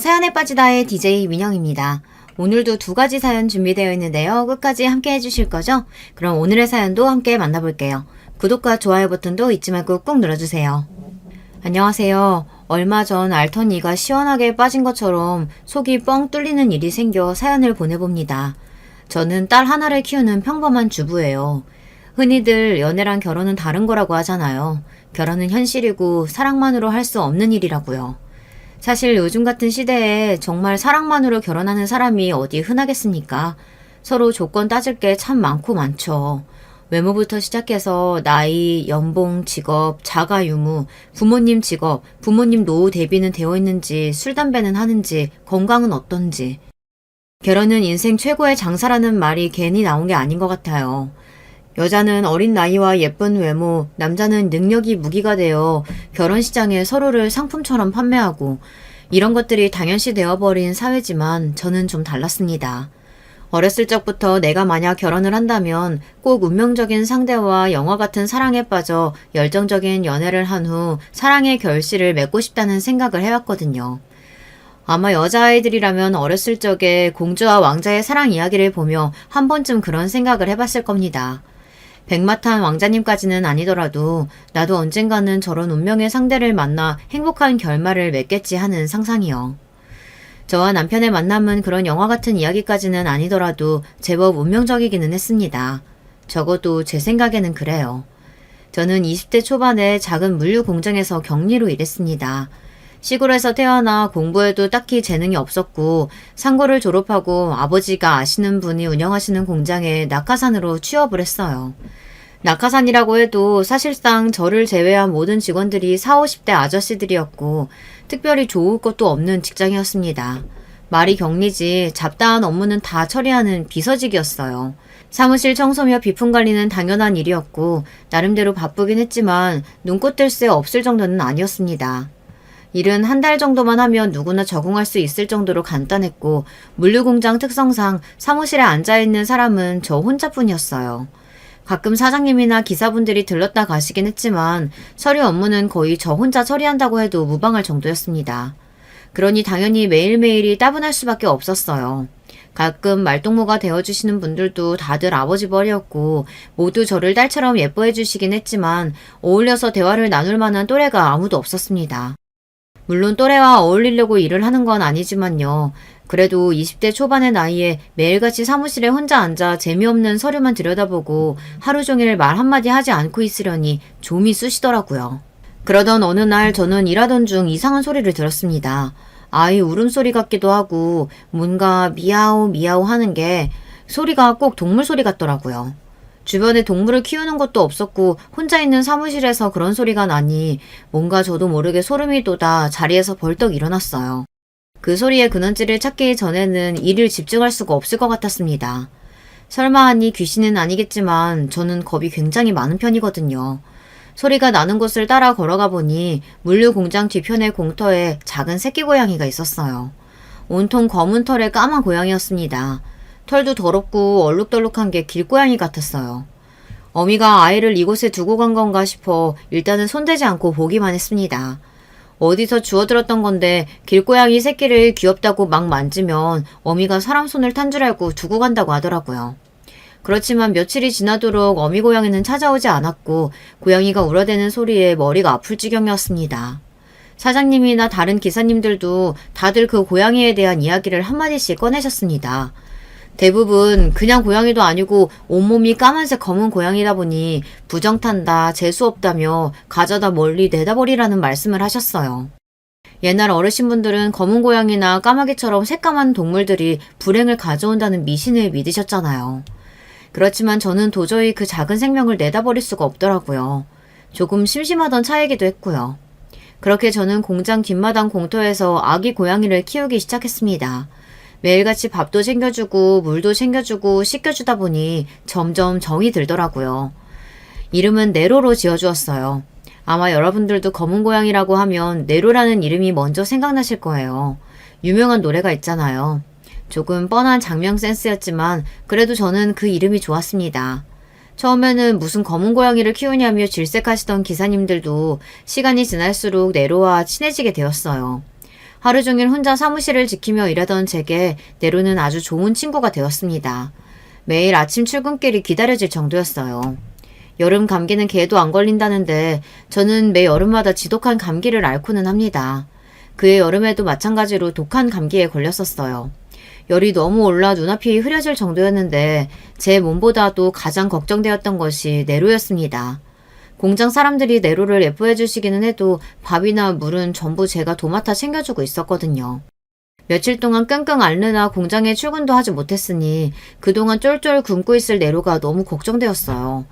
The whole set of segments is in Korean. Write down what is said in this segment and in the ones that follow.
사연에 빠지다의 DJ 민영입니다. 오늘도 두 가지 사연 준비되어 있는데요. 끝까지 함께 해주실 거죠? 그럼 오늘의 사연도 함께 만나볼게요. 구독과 좋아요 버튼도 잊지 말고 꾹 눌러주세요. 안녕하세요. 얼마 전 앓던 이가 시원하게 빠진 것처럼 속이 뻥 뚫리는 일이 생겨 사연을 보내봅니다. 저는 딸 하나를 키우는 평범한 주부예요. 흔히들 연애랑 결혼은 다른 거라고 하잖아요. 결혼은 현실이고 사랑만으로 할 수 없는 일이라고요. 사실 요즘 같은 시대에 정말 사랑만으로 결혼하는 사람이 어디 흔하겠습니까? 서로 조건 따질 게 참 많고 많죠. 외모부터 시작해서 나이, 연봉, 직업, 자가 유무, 부모님 직업, 부모님 노후 대비는 되어 있는지, 술, 담배는 하는지, 건강은 어떤지. 결혼은 인생 최고의 장사라는 말이 괜히 나온 게 아닌 것 같아요. 여자는 어린 나이와 예쁜 외모, 남자는 능력이 무기가 되어 결혼 시장에 서로를 상품처럼 판매하고 이런 것들이 당연시 되어버린 사회지만 저는 좀 달랐습니다. 어렸을 적부터 내가 만약 결혼을 한다면 꼭 운명적인 상대와 영화 같은 사랑에 빠져 열정적인 연애를 한 후 사랑의 결실을 맺고 싶다는 생각을 해왔거든요. 아마 여자아이들이라면 어렸을 적에 공주와 왕자의 사랑 이야기를 보며 한 번쯤 그런 생각을 해봤을 겁니다. 백마탄 왕자님까지는 아니더라도 나도 언젠가는 저런 운명의 상대를 만나 행복한 결말을 맺겠지 하는 상상이요. 저와 남편의 만남은 그런 영화 같은 이야기까지는 아니더라도 제법 운명적이기는 했습니다. 적어도 제 생각에는 그래요. 저는 20대 초반에 작은 물류 공장에서 격리로 일했습니다. 시골에서 태어나 공부에도 딱히 재능이 없었고 상고를 졸업하고 아버지가 아시는 분이 운영하시는 공장에 낙하산으로 취업을 했어요. 낙하산이라고 해도 사실상 저를 제외한 모든 직원들이 40, 50대 아저씨들이었고 특별히 좋을 것도 없는 직장이었습니다. 말이 격리지 잡다한 업무는 다 처리하는 비서직이었어요. 사무실 청소며 비품 관리는 당연한 일이었고 나름대로 바쁘긴 했지만 눈꽃 뜰 새 없을 정도는 아니었습니다. 일은 한 달 정도만 하면 누구나 적응할 수 있을 정도로 간단했고 물류공장 특성상 사무실에 앉아있는 사람은 저 혼자뿐이었어요. 가끔 사장님이나 기사분들이 들렀다 가시긴 했지만 서류 업무는 거의 저 혼자 처리한다고 해도 무방할 정도였습니다. 그러니 당연히 매일매일이 따분할 수밖에 없었어요. 가끔 말동무가 되어주시는 분들도 다들 아버지 벌이었고 모두 저를 딸처럼 예뻐해 주시긴 했지만 어울려서 대화를 나눌 만한 또래가 아무도 없었습니다. 물론 또래와 어울리려고 일을 하는 건 아니지만요. 그래도 20대 초반의 나이에 매일같이 사무실에 혼자 앉아 재미없는 서류만 들여다보고 하루 종일 말 한마디 하지 않고 있으려니 좀이 쑤시더라고요. 그러던 어느 날 저는 일하던 중 이상한 소리를 들었습니다. 아이 울음소리 같기도 하고 뭔가 미야오 미야오 하는 게 소리가 꼭 동물 소리 같더라고요. 주변에 동물을 키우는 것도 없었고 혼자 있는 사무실에서 그런 소리가 나니 뭔가 저도 모르게 소름이 돋아 자리에서 벌떡 일어났어요. 그 소리의 근원지를 찾기 전에는 일을 집중할 수가 없을 것 같았습니다. 설마 하니 귀신은 아니겠지만 저는 겁이 굉장히 많은 편이거든요. 소리가 나는 곳을 따라 걸어가 보니 물류 공장 뒤편의 공터에 작은 새끼 고양이가 있었어요. 온통 검은 털의 까만 고양이였습니다. 털도 더럽고 얼룩덜룩한 게 길고양이 같았어요. 어미가 아이를 이곳에 두고 간 건가 싶어 일단은 손대지 않고 보기만 했습니다. 어디서 주워들었던 건데 길고양이 새끼를 귀엽다고 막 만지면 어미가 사람 손을 탄 줄 알고 두고 간다고 하더라고요. 그렇지만 며칠이 지나도록 어미 고양이는 찾아오지 않았고 고양이가 울어대는 소리에 머리가 아플 지경이었습니다. 사장님이나 다른 기사님들도 다들 그 고양이에 대한 이야기를 한마디씩 꺼내셨습니다. 대부분 그냥 고양이도 아니고 온몸이 까만색 검은 고양이다 보니 부정탄다, 재수없다며 가져다 멀리 내다버리라는 말씀을 하셨어요. 옛날 어르신분들은 검은 고양이나 까마귀처럼 새까만 동물들이 불행을 가져온다는 미신을 믿으셨잖아요. 그렇지만 저는 도저히 그 작은 생명을 내다버릴 수가 없더라고요. 조금 심심하던 차이기도 했고요. 그렇게 저는 공장 뒷마당 공터에서 아기 고양이를 키우기 시작했습니다. 매일같이 밥도 챙겨주고 물도 챙겨주고 씻겨주다 보니 점점 정이 들더라고요. 이름은 네로로 지어주었어요. 아마 여러분들도 검은 고양이라고 하면 네로라는 이름이 먼저 생각나실 거예요. 유명한 노래가 있잖아요. 조금 뻔한 장명 센스였지만 그래도 저는 그 이름이 좋았습니다. 처음에는 무슨 검은 고양이를 키우냐며 질색하시던 기사님들도 시간이 지날수록 네로와 친해지게 되었어요. 하루 종일 혼자 사무실을 지키며 일하던 제게 내로는 아주 좋은 친구가 되었습니다. 매일 아침 출근길이 기다려질 정도였어요. 여름 감기는 개도 안 걸린다는데 저는 매 여름마다 지독한 감기를 앓고는 합니다. 그해 여름에도 마찬가지로 독한 감기에 걸렸었어요. 열이 너무 올라 눈앞이 흐려질 정도였는데 제 몸보다도 가장 걱정되었던 것이 내로였습니다. 공장 사람들이 내로를 예뻐해 주시기는 해도 밥이나 물은 전부 제가 도맡아 챙겨주고 있었거든요. 며칠 동안 끙끙 앓느라 공장에 출근도 하지 못했으니 그동안 쫄쫄 굶고 있을 내로가 너무 걱정되었어요.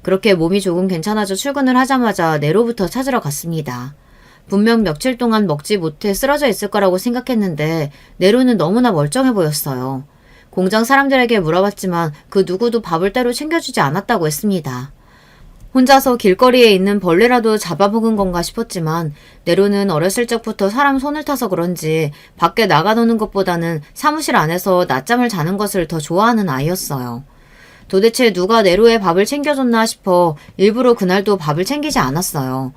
그렇게 몸이 조금 괜찮아져 출근을 하자마자 내로부터 찾으러 갔습니다. 분명 며칠 동안 먹지 못해 쓰러져 있을 거라고 생각했는데 내로는 너무나 멀쩡해 보였어요. 공장 사람들에게 물어봤지만 그 누구도 밥을 따로 챙겨주지 않았다고 했습니다. 혼자서 길거리에 있는 벌레라도 잡아먹은 건가 싶었지만 내로는 어렸을 적부터 사람 손을 타서 그런지 밖에 나가노는 것보다는 사무실 안에서 낮잠을 자는 것을 더 좋아하는 아이였어요. 도대체 누가 내로의 밥을 챙겨줬나 싶어 일부러 그날도 밥을 챙기지 않았어요.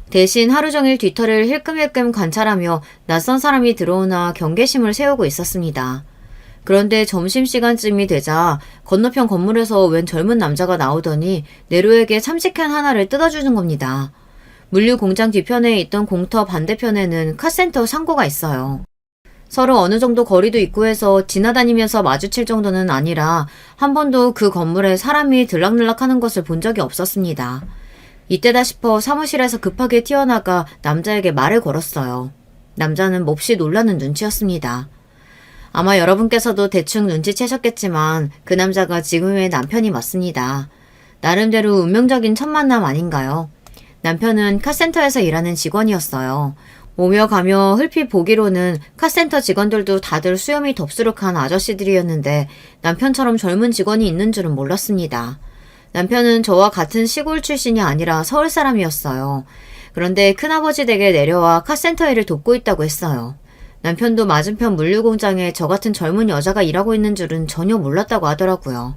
대신 하루 종일 뒤터를 힐끔힐끔 관찰하며 낯선 사람이 들어오나 경계심을 세우고 있었습니다. 그런데 점심시간쯤이 되자 건너편 건물에서 웬 젊은 남자가 나오더니 내로에게 참치캔 하나를 뜯어주는 겁니다. 물류 공장 뒤편에 있던 공터 반대편에는 카센터 창고가 있어요. 서로 어느 정도 거리도 있고 해서 지나다니면서 마주칠 정도는 아니라 한 번도 그 건물에 사람이 들락날락 하는 것을 본 적이 없었습니다. 이때다 싶어 사무실에서 급하게 튀어나가 남자에게 말을 걸었어요. 남자는 몹시 놀라는 눈치였습니다. 아마 여러분께서도 대충 눈치채셨겠지만 그 남자가 지금의 남편이 맞습니다. 나름대로 운명적인 첫 만남 아닌가요? 남편은 카센터에서 일하는 직원이었어요. 오며 가며 흘핏 보기로는 카센터 직원들도 다들 수염이 덥수룩한 아저씨들이었는데 남편처럼 젊은 직원이 있는 줄은 몰랐습니다. 남편은 저와 같은 시골 출신이 아니라 서울 사람이었어요. 그런데 큰아버지 댁에 내려와 카센터 일을 돕고 있다고 했어요. 남편도 맞은편 물류공장에 저 같은 젊은 여자가 일하고 있는 줄은 전혀 몰랐다고 하더라고요.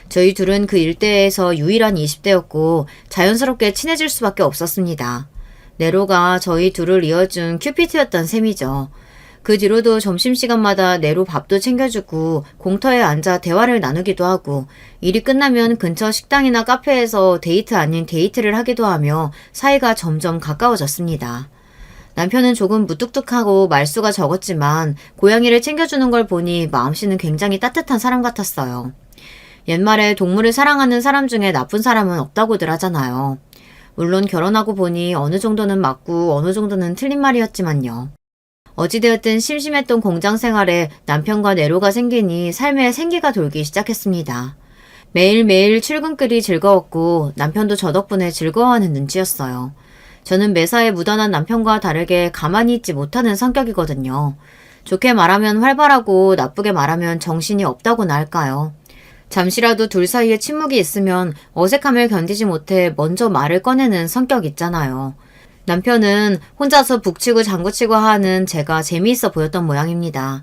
저희 둘은 그 일대에서 유일한 20대였고 자연스럽게 친해질 수밖에 없었습니다. 네로가 저희 둘을 이어준 큐피트였던 셈이죠. 그 뒤로도 점심시간마다 네로 밥도 챙겨주고 공터에 앉아 대화를 나누기도 하고 일이 끝나면 근처 식당이나 카페에서 데이트 아닌 데이트를 하기도 하며 사이가 점점 가까워졌습니다. 남편은 조금 무뚝뚝하고 말수가 적었지만 고양이를 챙겨주는 걸 보니 마음씨는 굉장히 따뜻한 사람 같았어요. 옛말에 동물을 사랑하는 사람 중에 나쁜 사람은 없다고들 하잖아요. 물론 결혼하고 보니 어느 정도는 맞고 어느 정도는 틀린 말이었지만요. 어찌되었든 심심했던 공장 생활에 남편과 내로가 생기니 삶에 생기가 돌기 시작했습니다. 매일매일 출근길이 즐거웠고 남편도 저 덕분에 즐거워하는 눈치였어요. 저는 매사에 묻어난 남편과 다르게 가만히 있지 못하는 성격이거든요. 좋게 말하면 활발하고 나쁘게 말하면 정신이 없다고나 할까요? 잠시라도 둘 사이에 침묵이 있으면 어색함을 견디지 못해 먼저 말을 꺼내는 성격 있잖아요. 남편은 혼자서 북치고 장구치고 하는 제가 재미있어 보였던 모양입니다.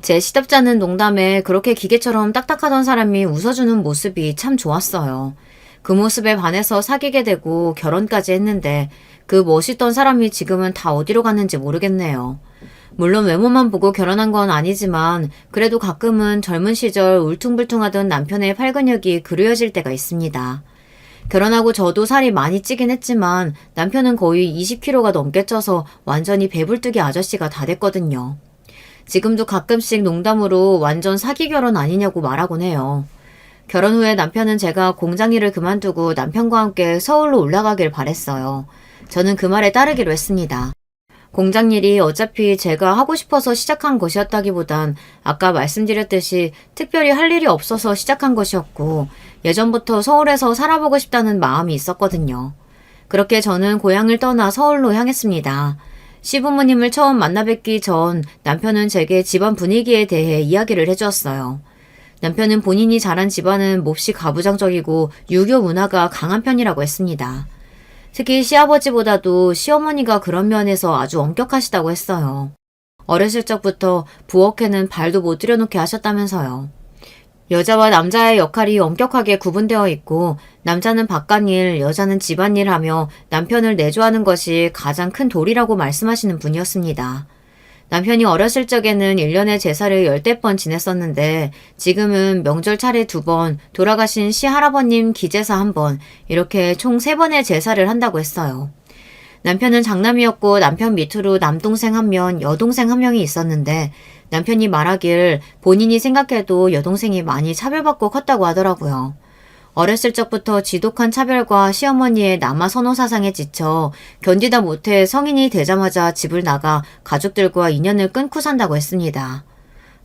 제 시덥잖은 농담에 그렇게 기계처럼 딱딱하던 사람이 웃어주는 모습이 참 좋았어요. 그 모습에 반해서 사귀게 되고 결혼까지 했는데 그 멋있던 사람이 지금은 다 어디로 갔는지 모르겠네요. 물론 외모만 보고 결혼한 건 아니지만 그래도 가끔은 젊은 시절 울퉁불퉁하던 남편의 팔근육이 그리워질 때가 있습니다. 결혼하고 저도 살이 많이 찌긴 했지만 남편은 거의 20kg가 넘게 쪄서 완전히 배불뚝이 아저씨가 다 됐거든요. 지금도 가끔씩 농담으로 완전 사기 결혼 아니냐고 말하곤 해요. 결혼 후에 남편은 제가 공장 일을 그만두고 남편과 함께 서울로 올라가길 바랬어요. 저는 그 말에 따르기로 했습니다. 공장 일이 어차피 제가 하고 싶어서 시작한 것이었다기보단 아까 말씀드렸듯이 특별히 할 일이 없어서 시작한 것이었고 예전부터 서울에서 살아보고 싶다는 마음이 있었거든요. 그렇게 저는 고향을 떠나 서울로 향했습니다. 시부모님을 처음 만나 뵙기 전 남편은 제게 집안 분위기에 대해 이야기를 해주었어요. 남편은 본인이 자란 집안은 몹시 가부장적이고 유교 문화가 강한 편이라고 했습니다. 특히 시아버지보다도 시어머니가 그런 면에서 아주 엄격하시다고 했어요. 어렸을 적부터 부엌에는 발도 못 들여놓게 하셨다면서요. 여자와 남자의 역할이 엄격하게 구분되어 있고 남자는 바깥일, 여자는 집안일 하며 남편을 내조하는 것이 가장 큰 도리라고 말씀하시는 분이었습니다. 남편이 어렸을 적에는 1년에 제사를 10대 번 지냈었는데 지금은 명절 차례 2번, 돌아가신 시할아버님 기제사 1번, 이렇게 총 3번의 제사를 한다고 했어요. 남편은 장남이었고 남편 밑으로 남동생 1명, 여동생 1명이 있었는데 남편이 말하길 본인이 생각해도 여동생이 많이 차별받고 컸다고 하더라고요. 어렸을 적부터 지독한 차별과 시어머니의 남아 선호 사상에 지쳐 견디다 못해 성인이 되자마자 집을 나가 가족들과 인연을 끊고 산다고 했습니다.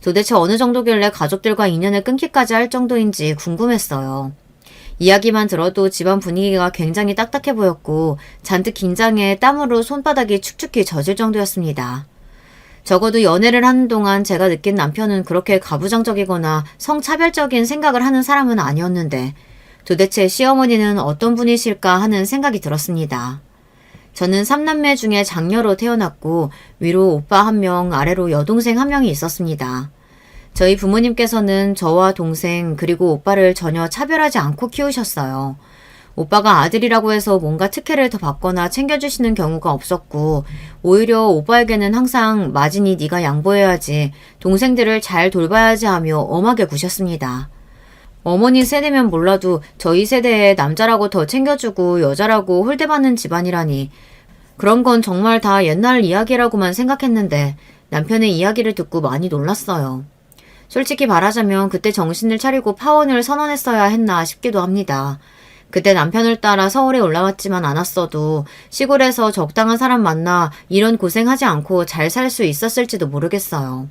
도대체 어느 정도길래 가족들과 인연을 끊기까지 할 정도인지 궁금했어요. 이야기만 들어도 집안 분위기가 굉장히 딱딱해 보였고 잔뜩 긴장해 땀으로 손바닥이 축축히 젖을 정도였습니다. 적어도 연애를 하는 동안 제가 느낀 남편은 그렇게 가부장적이거나 성차별적인 생각을 하는 사람은 아니었는데 도대체 시어머니는 어떤 분이실까 하는 생각이 들었습니다. 저는 3남매 중에 장녀로 태어났고 위로 오빠 1명, 아래로 여동생 1명이 있었습니다. 저희 부모님께서는 저와 동생 그리고 오빠를 전혀 차별하지 않고 키우셨어요. 오빠가 아들이라고 해서 뭔가 특혜를 더 받거나 챙겨주시는 경우가 없었고 오히려 오빠에게는 항상 마진이 네가 양보해야지, 동생들을 잘 돌봐야지 하며 엄하게 구셨습니다. 어머니 세대면 몰라도 저희 세대에 남자라고 더 챙겨주고 여자라고 홀대받는 집안이라니 그런 건 정말 다 옛날 이야기라고만 생각했는데 남편의 이야기를 듣고 많이 놀랐어요. 솔직히 말하자면 그때 정신을 차리고 파혼을 선언했어야 했나 싶기도 합니다. 그때 남편을 따라 서울에 올라왔지만 않았어도 시골에서 적당한 사람 만나 이런 고생하지 않고 잘 살 수 있었을지도 모르겠어요.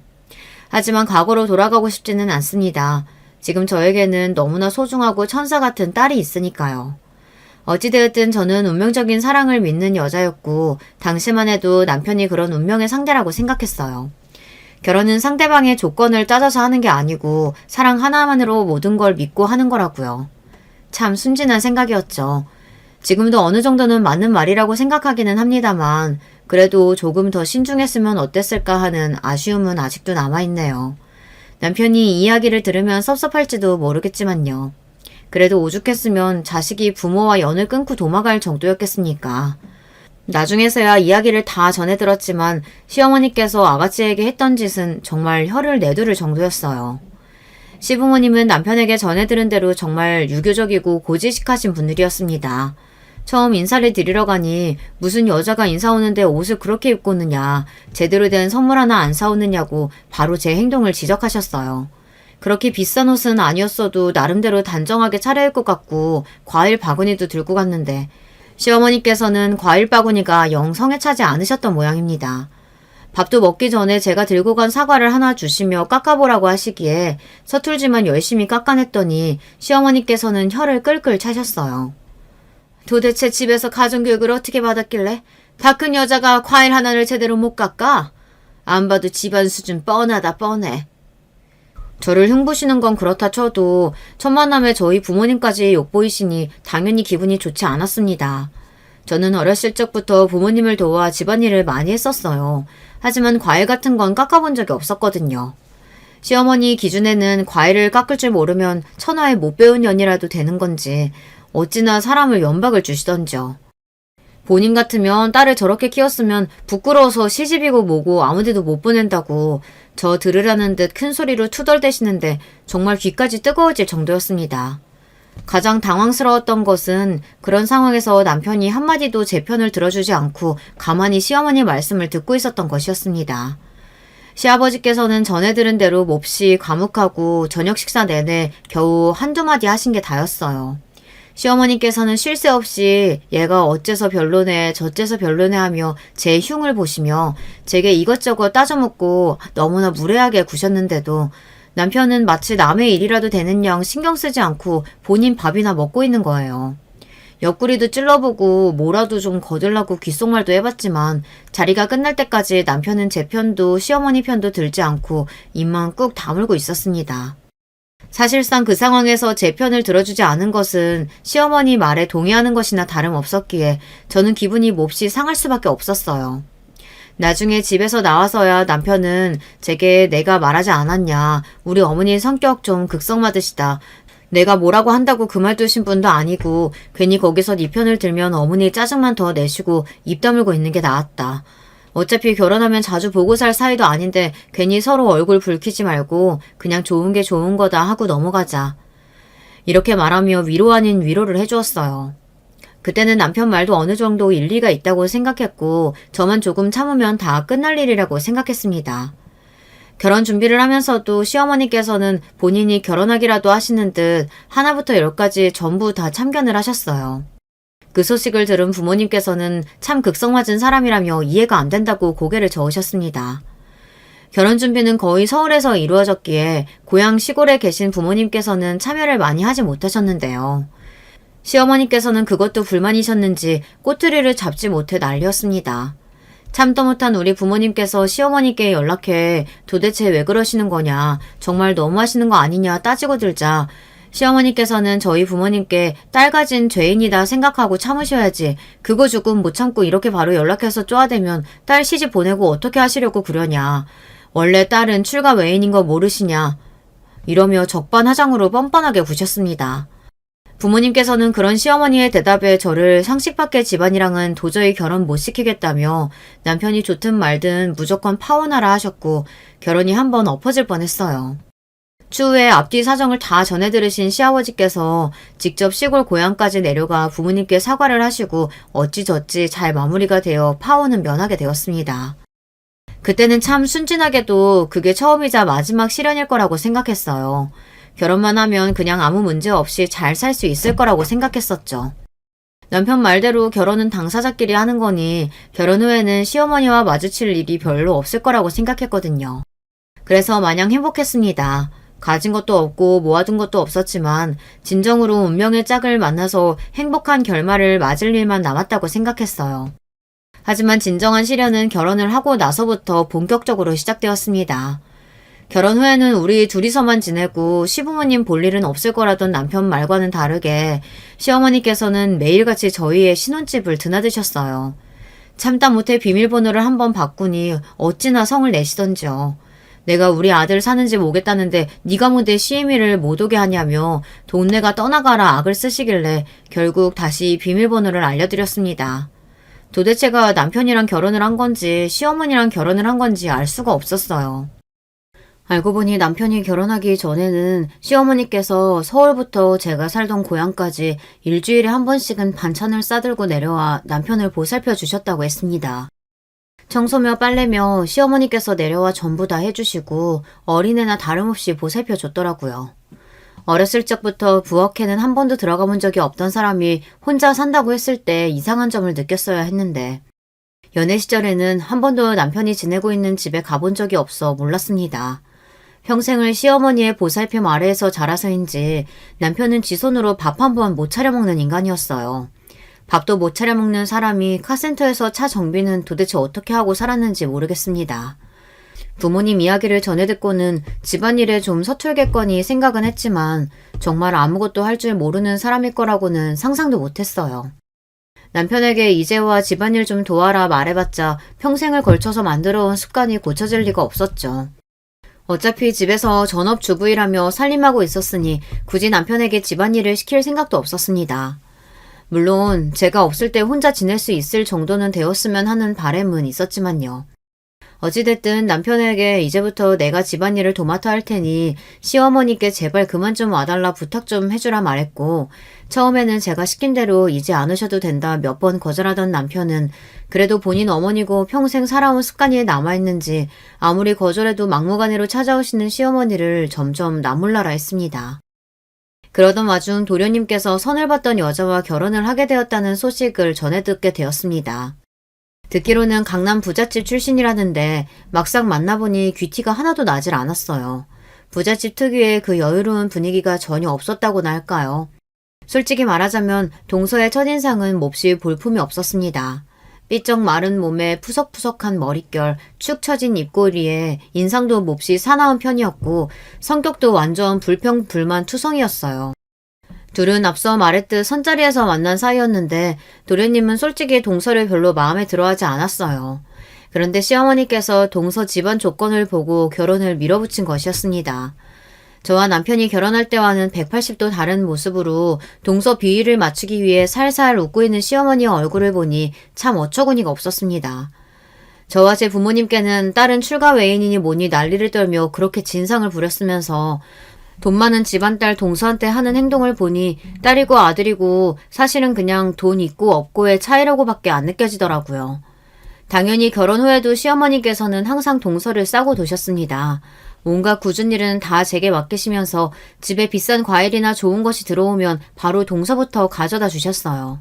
하지만 과거로 돌아가고 싶지는 않습니다. 지금 저에게는 너무나 소중하고 천사 같은 딸이 있으니까요. 어찌되었든 저는 운명적인 사랑을 믿는 여자였고 당시만 해도 남편이 그런 운명의 상대라고 생각했어요. 결혼은 상대방의 조건을 따져서 하는 게 아니고 사랑 하나만으로 모든 걸 믿고 하는 거라고요. 참 순진한 생각이었죠. 지금도 어느 정도는 맞는 말이라고 생각하기는 합니다만 그래도 조금 더 신중했으면 어땠을까 하는 아쉬움은 아직도 남아있네요. 남편이 이 이야기를 들으면 섭섭할지도 모르겠지만요. 그래도 오죽했으면 자식이 부모와 연을 끊고 도망갈 정도였겠습니까. 나중에서야 이야기를 다 전해 들었지만 시어머니께서 아가씨에게 했던 짓은 정말 혀를 내두를 정도였어요. 시부모님은 남편에게 전해 들은 대로 정말 유교적이고 고지식하신 분들이었습니다. 처음 인사를 드리러 가니 무슨 여자가 인사 오는데 옷을 그렇게 입고 오느냐, 제대로 된 선물 하나 안 사오느냐고 바로 제 행동을 지적하셨어요. 그렇게 비싼 옷은 아니었어도 나름대로 단정하게 차려입고 갔고 과일 바구니도 들고 갔는데 시어머니께서는 과일 바구니가 영 성에 차지 않으셨던 모양입니다. 밥도 먹기 전에 제가 들고 간 사과를 하나 주시며 깎아보라고 하시기에 서툴지만 열심히 깎아냈더니 시어머니께서는 혀를 끌끌 차셨어요. 도대체 집에서 가정교육을 어떻게 받았길래 다 큰 여자가 과일 하나를 제대로 못 깎아? 안 봐도 집안 수준 뻔하다 뻔해. 저를 흉보시는 건 그렇다 쳐도 천만남에 저희 부모님까지 욕보이시니 당연히 기분이 좋지 않았습니다. 저는 어렸을 적부터 부모님을 도와 집안일을 많이 했었어요. 하지만 과일 같은 건 깎아본 적이 없었거든요. 시어머니 기준에는 과일을 깎을 줄 모르면 천하에 못 배운 년이라도 되는 건지 어찌나 사람을 연박을 주시던지요. 본인 같으면 딸을 저렇게 키웠으면 부끄러워서 시집이고 뭐고 아무데도 못 보낸다고 저 들으라는 듯 큰 소리로 투덜대시는데 정말 귀까지 뜨거워질 정도였습니다. 가장 당황스러웠던 것은 그런 상황에서 남편이 한마디도 제 편을 들어주지 않고 가만히 시어머니 말씀을 듣고 있었던 것이었습니다. 시아버지께서는 전해 들은 대로 몹시 과묵하고 저녁 식사 내내 겨우 한두 마디 하신 게 다였어요. 시어머니께서는 쉴 새 없이 얘가 어째서 별로네 저째서 별로네 하며 제 흉을 보시며 제게 이것저것 따져묻고 너무나 무례하게 구셨는데도 남편은 마치 남의 일이라도 되는 양 신경 쓰지 않고 본인 밥이나 먹고 있는 거예요. 옆구리도 찔러보고 뭐라도 좀 거들라고 귓속말도 해봤지만 자리가 끝날 때까지 남편은 제 편도 시어머니 편도 들지 않고 입만 꾹 다물고 있었습니다. 사실상 그 상황에서 제 편을 들어주지 않은 것은 시어머니 말에 동의하는 것이나 다름없었기에 저는 기분이 몹시 상할 수밖에 없었어요. 나중에 집에서 나와서야 남편은 제게 내가 말하지 않았냐, 우리 어머니 성격 좀 극성맞으시다, 내가 뭐라고 한다고 그 말 두신 분도 아니고 괜히 거기서 네 편을 들면 어머니 짜증만 더 내시고 입 다물고 있는 게 나았다, 어차피 결혼하면 자주 보고 살 사이도 아닌데 괜히 서로 얼굴 붉히지 말고 그냥 좋은 게 좋은 거다 하고 넘어가자. 이렇게 말하며 위로 아닌 위로를 해주었어요. 그때는 남편 말도 어느 정도 일리가 있다고 생각했고 저만 조금 참으면 다 끝날 일이라고 생각했습니다. 결혼 준비를 하면서도 시어머니께서는 본인이 결혼하기라도 하시는 듯 하나부터 열까지 전부 다 참견을 하셨어요. 그 소식을 들은 부모님께서는 참 극성맞은 사람이라며 이해가 안 된다고 고개를 저으셨습니다. 결혼 준비는 거의 서울에서 이루어졌기에 고향 시골에 계신 부모님께서는 참여를 많이 하지 못하셨는데요. 시어머니께서는 그것도 불만이셨는지 꼬투리를 잡지 못해 난리였습니다. 참도 못한 우리 부모님께서 시어머니께 연락해 도대체 왜 그러시는 거냐, 정말 너무하시는 거 아니냐 따지고 들자 시어머니께서는 저희 부모님께 딸 가진 죄인이다 생각하고 참으셔야지 그거 조금 못 참고 이렇게 바로 연락해서 쪼아대면 딸 시집 보내고 어떻게 하시려고 그러냐. 원래 딸은 출가 외인인 거 모르시냐. 이러며 적반하장으로 뻔뻔하게 구셨습니다. 부모님께서는 그런 시어머니의 대답에 저를 상식 밖의 집안이랑은 도저히 결혼 못 시키겠다며 남편이 좋든 말든 무조건 파혼하라 하셨고 결혼이 한번 엎어질 뻔했어요. 추후에 앞뒤 사정을 다 전해 들으신 시아버지께서 직접 시골 고향까지 내려가 부모님께 사과를 하시고 어찌저찌 잘 마무리가 되어 파혼은 면하게 되었습니다. 그때는 참 순진하게도 그게 처음이자 마지막 실현일 거라고 생각했어요. 결혼만 하면 그냥 아무 문제 없이 잘 살 수 있을 거라고 생각했었죠. 남편 말대로 결혼은 당사자끼리 하는 거니 결혼 후에는 시어머니와 마주칠 일이 별로 없을 거라고 생각했거든요. 그래서 마냥 행복했습니다. 가진 것도 없고 모아둔 것도 없었지만 진정으로 운명의 짝을 만나서 행복한 결말을 맞을 일만 남았다고 생각했어요. 하지만 진정한 시련은 결혼을 하고 나서부터 본격적으로 시작되었습니다. 결혼 후에는 우리 둘이서만 지내고 시부모님 볼 일은 없을 거라던 남편 말과는 다르게 시어머니께서는 매일같이 저희의 신혼집을 드나드셨어요. 참다 못해 비밀번호를 한번 바꾸니 어찌나 성을 내시던지요. 내가 우리 아들 사는 집 오겠다는데 네가 뭔데 시애미를 못 오게 하냐며 동네가 떠나가라 악을 쓰시길래 결국 다시 비밀번호를 알려드렸습니다. 도대체가 남편이랑 결혼을 한 건지 시어머니랑 결혼을 한 건지 알 수가 없었어요. 알고 보니 남편이 결혼하기 전에는 시어머니께서 서울부터 제가 살던 고향까지 일주일에 한 번씩은 반찬을 싸들고 내려와 남편을 보살펴 주셨다고 했습니다. 청소며 빨래며 시어머니께서 내려와 전부 다 해주시고 어린애나 다름없이 보살펴 줬더라고요. 어렸을 적부터 부엌에는 한 번도 들어가 본 적이 없던 사람이 혼자 산다고 했을 때 이상한 점을 느꼈어야 했는데 연애 시절에는 한 번도 남편이 지내고 있는 집에 가본 적이 없어 몰랐습니다. 평생을 시어머니의 보살핌 아래에서 자라서인지 남편은 지 손으로 밥 한 번 못 차려 먹는 인간이었어요. 밥도 못 차려 먹는 사람이 카센터에서 차 정비는 도대체 어떻게 하고 살았는지 모르겠습니다. 부모님 이야기를 전해 듣고는 집안일에 좀 서툴겠거니 생각은 했지만 정말 아무것도 할 줄 모르는 사람일 거라고는 상상도 못했어요. 남편에게 이제와 집안일 좀 도와라 말해봤자 평생을 걸쳐서 만들어온 습관이 고쳐질 리가 없었죠. 어차피 집에서 전업주부이라며 살림하고 있었으니 굳이 남편에게 집안일을 시킬 생각도 없었습니다. 물론 제가 없을 때 혼자 지낼 수 있을 정도는 되었으면 하는 바람은 있었지만요. 어찌됐든 남편에게 이제부터 내가 집안일을 도맡아 할 테니 시어머니께 제발 그만 좀 와달라 부탁 좀 해주라 말했고 처음에는 제가 시킨 대로 이제 안 오셔도 된다 몇 번 거절하던 남편은 그래도 본인 어머니고 평생 살아온 습관이 남아있는지 아무리 거절해도 막무가내로 찾아오시는 시어머니를 점점 나몰라라 했습니다. 그러던 와중 도련님께서 선을 받던 여자와 결혼을 하게 되었다는 소식을 전해 듣게 되었습니다. 듣기로는 강남 부잣집 출신이라는데 막상 만나보니 귀티가 하나도 나질 않았어요. 부잣집 특유의 그 여유로운 분위기가 전혀 없었다고나 할까요? 솔직히 말하자면 동서의 첫인상은 몹시 볼품이 없었습니다. 삐쩍 마른 몸에 푸석푸석한 머릿결, 축 처진 입꼬리에 인상도 몹시 사나운 편이었고 성격도 완전 불평불만 투성이었어요. 둘은 앞서 말했듯 선자리에서 만난 사이였는데 도련님은 솔직히 동서를 별로 마음에 들어하지 않았어요. 그런데 시어머니께서 동서 집안 조건을 보고 결혼을 밀어붙인 것이었습니다. 저와 남편이 결혼할 때와는 180도 다른 모습으로 동서 비위를 맞추기 위해 살살 웃고 있는 시어머니의 얼굴을 보니 참 어처구니가 없었습니다. 저와 제 부모님께는 딸은 출가 외인이니 뭐니 난리를 떨며 그렇게 진상을 부렸으면서 돈 많은 집안딸 동서한테 하는 행동을 보니 딸이고 아들이고 사실은 그냥 돈 있고 없고의 차이라고밖에 안 느껴지더라고요. 당연히 결혼 후에도 시어머니께서는 항상 동서를 싸고 도셨습니다. 온갖 굳은 일은 다 제게 맡기시면서 집에 비싼 과일이나 좋은 것이 들어오면 바로 동서부터 가져다 주셨어요.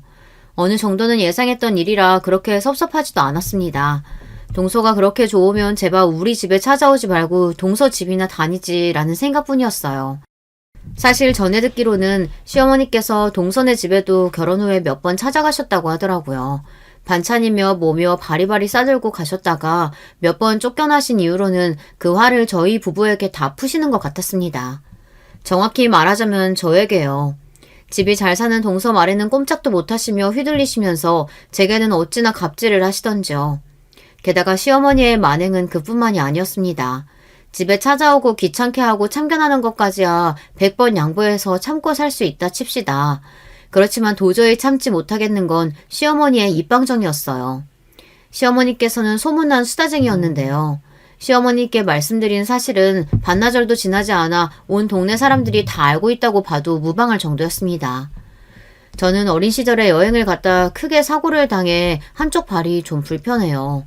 어느 정도는 예상했던 일이라 그렇게 섭섭하지도 않았습니다. 동서가 그렇게 좋으면 제발 우리 집에 찾아오지 말고 동서 집이나 다니지라는 생각뿐이었어요. 사실 전에 듣기로는 시어머니께서 동서네 집에도 결혼 후에 몇 번 찾아가셨다고 하더라고요. 반찬이며 뭐며 바리바리 싸들고 가셨다가 몇 번 쫓겨나신 이후로는 그 화를 저희 부부에게 다 푸시는 것 같았습니다. 정확히 말하자면 저에게요. 집이 잘 사는 동서 말에는 꼼짝도 못하시며 휘둘리시면서 제게는 어찌나 갑질을 하시던지요. 게다가 시어머니의 만행은 그뿐만이 아니었습니다. 집에 찾아오고 귀찮게 하고 참견하는 것까지야 100번 양보해서 참고 살 수 있다 칩시다. 그렇지만 도저히 참지 못하겠는 건 시어머니의 입방정이었어요. 시어머니께서는 소문난 수다쟁이였는데요. 시어머니께 말씀드린 사실은 반나절도 지나지 않아 온 동네 사람들이 다 알고 있다고 봐도 무방할 정도였습니다. 저는 어린 시절에 여행을 갔다 크게 사고를 당해 한쪽 발이 좀 불편해요.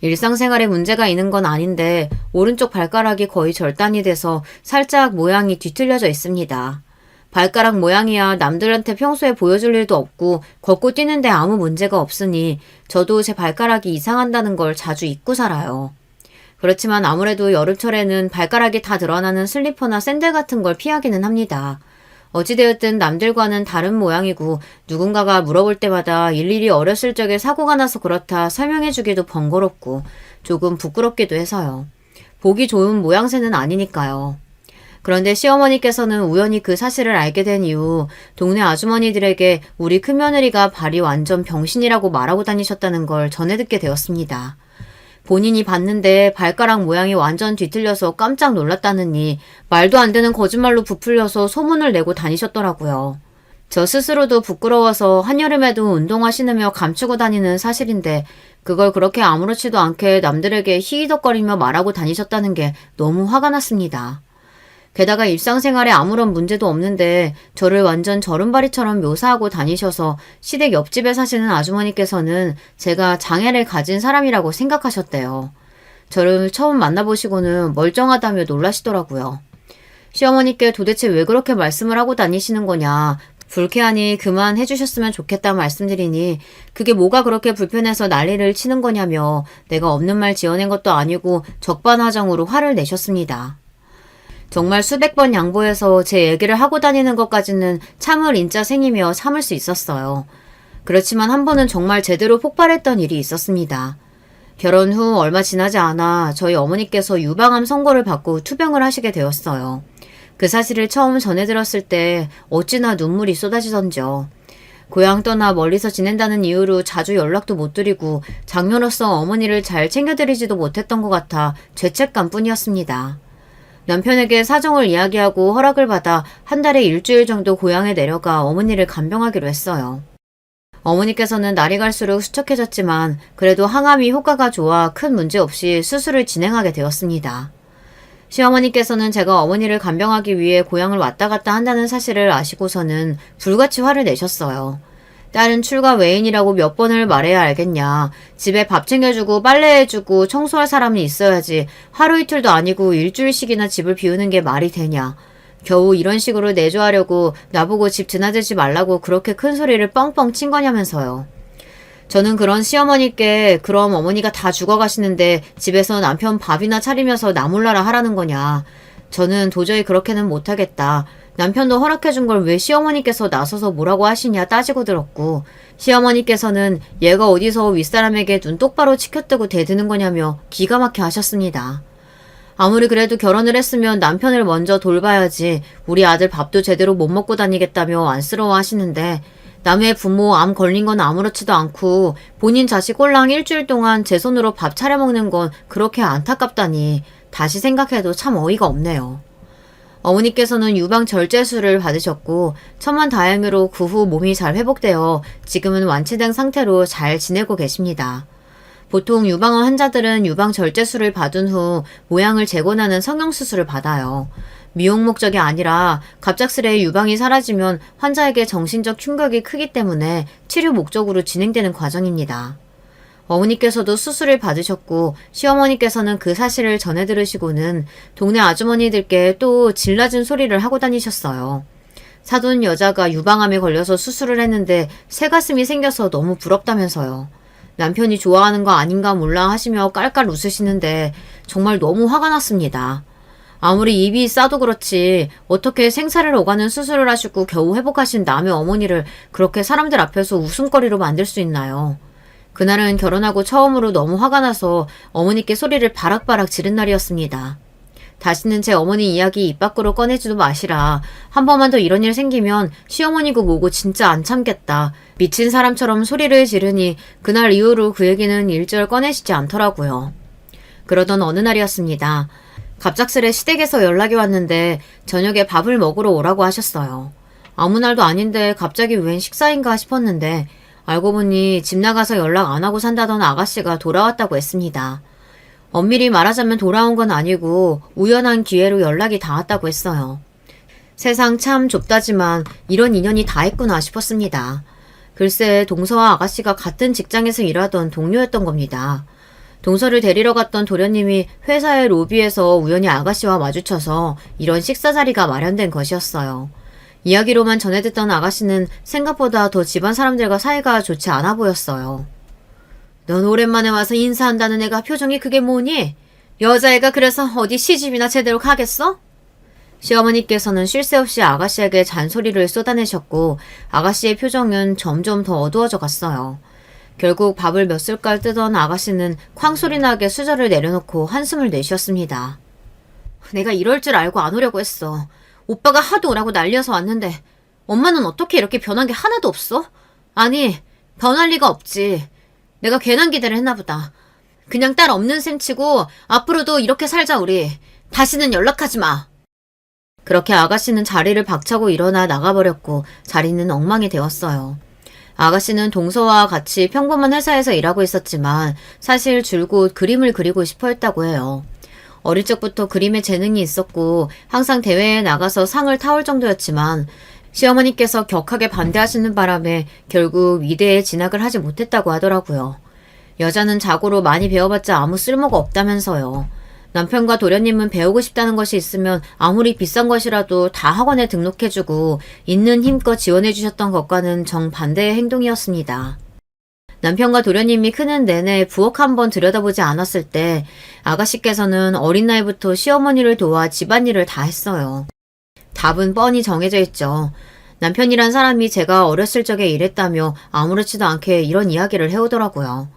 일상생활에 문제가 있는 건 아닌데 오른쪽 발가락이 거의 절단이 돼서 살짝 모양이 뒤틀려져 있습니다. 발가락 모양이야 남들한테 평소에 보여줄 일도 없고 걷고 뛰는데 아무 문제가 없으니 저도 제 발가락이 이상한다는 걸 자주 잊고 살아요. 그렇지만 아무래도 여름철에는 발가락이 다 드러나는 슬리퍼나 샌들 같은 걸 피하기는 합니다. 어찌되었든 남들과는 다른 모양이고 누군가가 물어볼 때마다 일일이 어렸을 적에 사고가 나서 그렇다 설명해주기도 번거롭고 조금 부끄럽기도 해서요. 보기 좋은 모양새는 아니니까요. 그런데 시어머니께서는 우연히 그 사실을 알게 된 이후 동네 아주머니들에게 우리 큰며느리가 발이 완전 병신이라고 말하고 다니셨다는 걸 전해 듣게 되었습니다. 본인이 봤는데 발가락 모양이 완전 뒤틀려서 깜짝 놀랐다느니 말도 안 되는 거짓말로 부풀려서 소문을 내고 다니셨더라고요. 저 스스로도 부끄러워서 한여름에도 운동화 신으며 감추고 다니는 사실인데 그걸 그렇게 아무렇지도 않게 남들에게 히히덕거리며 말하고 다니셨다는 게 너무 화가 났습니다. 게다가 일상생활에 아무런 문제도 없는데 저를 완전 저른바리처럼 묘사하고 다니셔서 시댁 옆집에 사시는 아주머니께서는 제가 장애를 가진 사람이라고 생각하셨대요. 저를 처음 만나보시고는 멀쩡하다며 놀라시더라고요. 시어머니께 도대체 왜 그렇게 말씀을 하고 다니시는 거냐, 불쾌하니 그만 해주셨으면 좋겠다 말씀드리니 그게 뭐가 그렇게 불편해서 난리를 치는 거냐며 내가 없는 말 지어낸 것도 아니고 적반하장으로 화를 내셨습니다. 정말 수백 번 양보해서 제 얘기를 하고 다니는 것까지는 참을 인자생이며 참을 수 있었어요. 그렇지만 한 번은 정말 제대로 폭발했던 일이 있었습니다. 결혼 후 얼마 지나지 않아 저희 어머니께서 유방암 선고를 받고 투병을 하시게 되었어요. 그 사실을 처음 전해 들었을 때 어찌나 눈물이 쏟아지던지요. 고향 떠나 멀리서 지낸다는 이유로 자주 연락도 못 드리고 장녀로서 어머니를 잘 챙겨드리지도 못했던 것 같아 죄책감 뿐이었습니다. 남편에게 사정을 이야기하고 허락을 받아 한 달에 일주일 정도 고향에 내려가 어머니를 간병하기로 했어요. 어머니께서는 날이 갈수록 수척해졌지만 그래도 항암이 효과가 좋아 큰 문제 없이 수술을 진행하게 되었습니다. 시어머니께서는 제가 어머니를 간병하기 위해 고향을 왔다 갔다 한다는 사실을 아시고서는 불같이 화를 내셨어요. 딸은 출가 외인이라고 몇 번을 말해야 알겠냐. 집에 밥 챙겨주고 빨래해주고 청소할 사람이 있어야지 하루 이틀도 아니고 일주일씩이나 집을 비우는 게 말이 되냐. 겨우 이런 식으로 내조하려고 나보고 집 드나들지 말라고 그렇게 큰 소리를 뻥뻥 친 거냐면서요. 저는 그런 시어머니께 그럼 어머니가 다 죽어가시는데 집에서 남편 밥이나 차리면서 나 몰라라 하라는 거냐. 저는 도저히 그렇게는 못하겠다. 남편도 허락해준 걸 왜 시어머니께서 나서서 뭐라고 하시냐 따지고 들었고 시어머니께서는 얘가 어디서 윗사람에게 눈 똑바로 치켜뜨고 대드는 거냐며 기가 막혀 하셨습니다. 아무리 그래도 결혼을 했으면 남편을 먼저 돌봐야지 우리 아들 밥도 제대로 못 먹고 다니겠다며 안쓰러워 하시는데 남의 부모 암 걸린 건 아무렇지도 않고 본인 자식 꼴랑 일주일 동안 제 손으로 밥 차려 먹는 건 그렇게 안타깝다니 다시 생각해도 참 어이가 없네요. 어머니께서는 유방 절제술을 받으셨고 천만다행으로 그 후 몸이 잘 회복되어 지금은 완치된 상태로 잘 지내고 계십니다. 보통 유방암 환자들은 유방 절제술을 받은 후 모양을 재건하는 성형수술을 받아요. 미용 목적이 아니라 갑작스레 유방이 사라지면 환자에게 정신적 충격이 크기 때문에 치료 목적으로 진행되는 과정입니다. 어머니께서도 수술을 받으셨고 시어머니께서는 그 사실을 전해 들으시고는 동네 아주머니들께 또 질낮은 소리를 하고 다니셨어요. 사돈 여자가 유방암에 걸려서 수술을 했는데 새가슴이 생겨서 너무 부럽다면서요. 남편이 좋아하는 거 아닌가 몰라 하시며 깔깔 웃으시는데 정말 너무 화가 났습니다. 아무리 입이 싸도 그렇지 어떻게 생사를 오가는 수술을 하시고 겨우 회복하신 남의 어머니를 그렇게 사람들 앞에서 웃음거리로 만들 수 있나요? 그날은 결혼하고 처음으로 너무 화가 나서 어머니께 소리를 바락바락 지른 날이었습니다. 다시는 제 어머니 이야기 입 밖으로 꺼내지도 마시라. 한 번만 더 이런 일 생기면 시어머니고 뭐고 진짜 안 참겠다. 미친 사람처럼 소리를 지르니 그날 이후로 그 얘기는 일절 꺼내시지 않더라고요. 그러던 어느 날이었습니다. 갑작스레 시댁에서 연락이 왔는데 저녁에 밥을 먹으러 오라고 하셨어요. 아무 날도 아닌데 갑자기 웬 식사인가 싶었는데 알고 보니 집 나가서 연락 안 하고 산다던 아가씨가 돌아왔다고 했습니다. 엄밀히 말하자면 돌아온 건 아니고 우연한 기회로 연락이 닿았다고 했어요. 세상 참 좁다지만 이런 인연이 다 있구나 싶었습니다. 글쎄 동서와 아가씨가 같은 직장에서 일하던 동료였던 겁니다. 동서를 데리러 갔던 도련님이 회사의 로비에서 우연히 아가씨와 마주쳐서 이런 식사 자리가 마련된 것이었어요. 이야기로만 전해 듣던 아가씨는 생각보다 더 집안 사람들과 사이가 좋지 않아 보였어요. 넌 오랜만에 와서 인사한다는 애가 표정이 그게 뭐니? 여자애가 그래서 어디 시집이나 제대로 가겠어? 시어머니께서는 쉴 새 없이 아가씨에게 잔소리를 쏟아내셨고 아가씨의 표정은 점점 더 어두워져 갔어요. 결국 밥을 몇 숟갈 뜨던 아가씨는 쾅소리 나게 수저를 내려놓고 한숨을 내쉬었습니다. 내가 이럴 줄 알고 안 오려고 했어. 오빠가 하도 오라고 날려서 왔는데 엄마는 어떻게 이렇게 변한 게 하나도 없어? 아니, 변할 리가 없지. 내가 괜한 기대를 했나 보다. 그냥 딸 없는 셈 치고 앞으로도 이렇게 살자 우리. 다시는 연락하지 마. 그렇게 아가씨는 자리를 박차고 일어나 나가버렸고 자리는 엉망이 되었어요. 아가씨는 동서와 같이 평범한 회사에서 일하고 있었지만 사실 줄곧 그림을 그리고 싶어 했다고 해요. 어릴 적부터 그림에 재능이 있었고 항상 대회에 나가서 상을 타올 정도였지만 시어머니께서 격하게 반대하시는 바람에 결국 위대에 진학을 하지 못했다고 하더라고요. 여자는 자고로 많이 배워봤자 아무 쓸모가 없다면서요. 남편과 도련님은 배우고 싶다는 것이 있으면 아무리 비싼 것이라도 다 학원에 등록해주고 있는 힘껏 지원해주셨던 것과는 정반대의 행동이었습니다. 남편과 도련님이 크는 내내 부엌 한번 들여다보지 않았을 때 아가씨께서는 어린 나이부터 시어머니를 도와 집안일을 다 했어요. 답은 뻔히 정해져 있죠. 남편이란 사람이 제가 어렸을 적에 이랬다며 아무렇지도 않게 이런 이야기를 해오더라고요.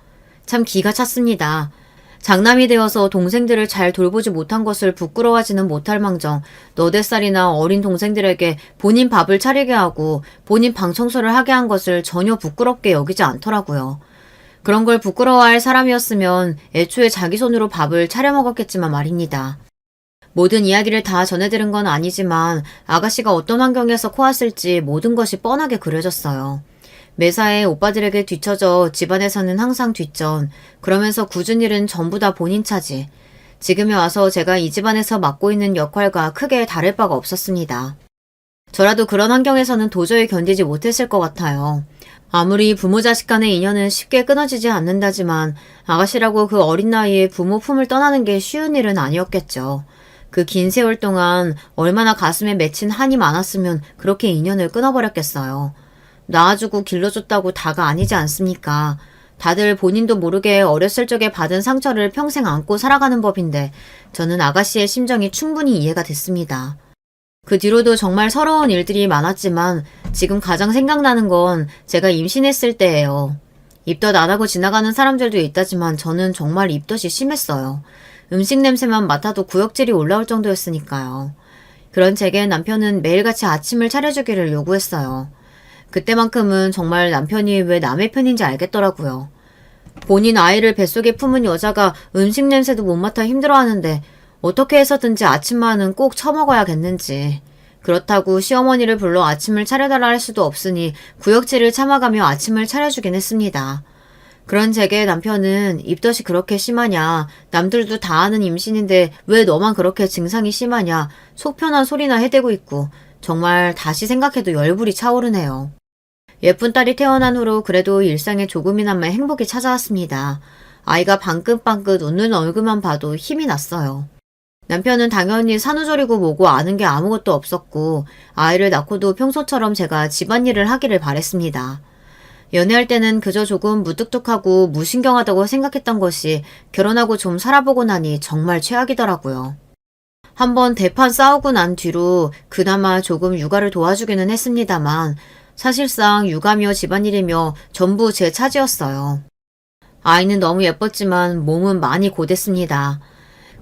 참 기가 찼습니다. 장남이 되어서 동생들을 잘 돌보지 못한 것을 부끄러워하지는 못할 망정 4살이나 어린 동생들에게 본인 밥을 차리게 하고 본인 방 청소를 하게 한 것을 전혀 부끄럽게 여기지 않더라고요. 그런 걸 부끄러워할 사람이었으면 애초에 자기 손으로 밥을 차려 먹었겠지만 말입니다. 모든 이야기를 다 전해들은 건 아니지만 아가씨가 어떤 환경에서 코았을지 모든 것이 뻔하게 그려졌어요. 매사에 오빠들에게 뒤처져 집안에서는 항상 뒷전, 그러면서 굳은 일은 전부 다 본인 차지. 지금에 와서 제가 이 집안에서 맡고 있는 역할과 크게 다를 바가 없었습니다. 저라도 그런 환경에서는 도저히 견디지 못했을 것 같아요. 아무리 부모 자식 간의 인연은 쉽게 끊어지지 않는다지만 아가씨라고 그 어린 나이에 부모 품을 떠나는 게 쉬운 일은 아니었겠죠. 그 긴 세월 동안 얼마나 가슴에 맺힌 한이 많았으면 그렇게 인연을 끊어버렸겠어요. 낳아주고 길러줬다고 다가 아니지 않습니까? 다들 본인도 모르게 어렸을 적에 받은 상처를 평생 안고 살아가는 법인데 저는 아가씨의 심정이 충분히 이해가 됐습니다. 그 뒤로도 정말 서러운 일들이 많았지만 지금 가장 생각나는 건 제가 임신했을 때예요. 입덧 안 하고 지나가는 사람들도 있다지만 저는 정말 입덧이 심했어요. 음식 냄새만 맡아도 구역질이 올라올 정도였으니까요. 그런 제게 남편은 매일같이 아침을 차려주기를 요구했어요. 그때만큼은 정말 남편이 왜 남의 편인지 알겠더라고요. 본인 아이를 뱃속에 품은 여자가 음식 냄새도 못 맡아 힘들어하는데 어떻게 해서든지 아침만은 꼭 처먹어야겠는지. 그렇다고 시어머니를 불러 아침을 차려달라 할 수도 없으니 구역질을 참아가며 아침을 차려주긴 했습니다. 그런 제게 남편은 입덧이 그렇게 심하냐, 남들도 다 아는 임신인데 왜 너만 그렇게 증상이 심하냐, 속 편한 소리나 해대고 있고 정말 다시 생각해도 열불이 차오르네요. 예쁜 딸이 태어난 후로 그래도 일상에 조금이나마 행복이 찾아왔습니다. 아이가 방긋방긋 웃는 얼굴만 봐도 힘이 났어요. 남편은 당연히 산후조리고 뭐고 아는 게 아무것도 없었고 아이를 낳고도 평소처럼 제가 집안일을 하기를 바랬습니다. 연애할 때는 그저 조금 무뚝뚝하고 무신경하다고 생각했던 것이 결혼하고 좀 살아보고 나니 정말 최악이더라고요. 한번 대판 싸우고 난 뒤로 그나마 조금 육아를 도와주기는 했습니다만 사실상 육아며 집안일이며 전부 제 차지였어요. 아이는 너무 예뻤지만 몸은 많이 고됐습니다.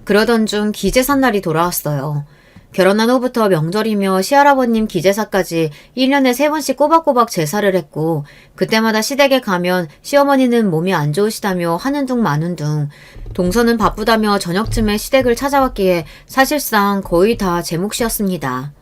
그러던 중 기제사 날이 돌아왔어요. 결혼한 후부터 명절이며 시할아버님 기제사까지 1년에 3번씩 꼬박꼬박 제사를 했고 그때마다 시댁에 가면 시어머니는 몸이 안 좋으시다며 하는 둥 마는 둥 동서는 바쁘다며 저녁쯤에 시댁을 찾아왔기에 사실상 거의 다 제 몫이었습니다.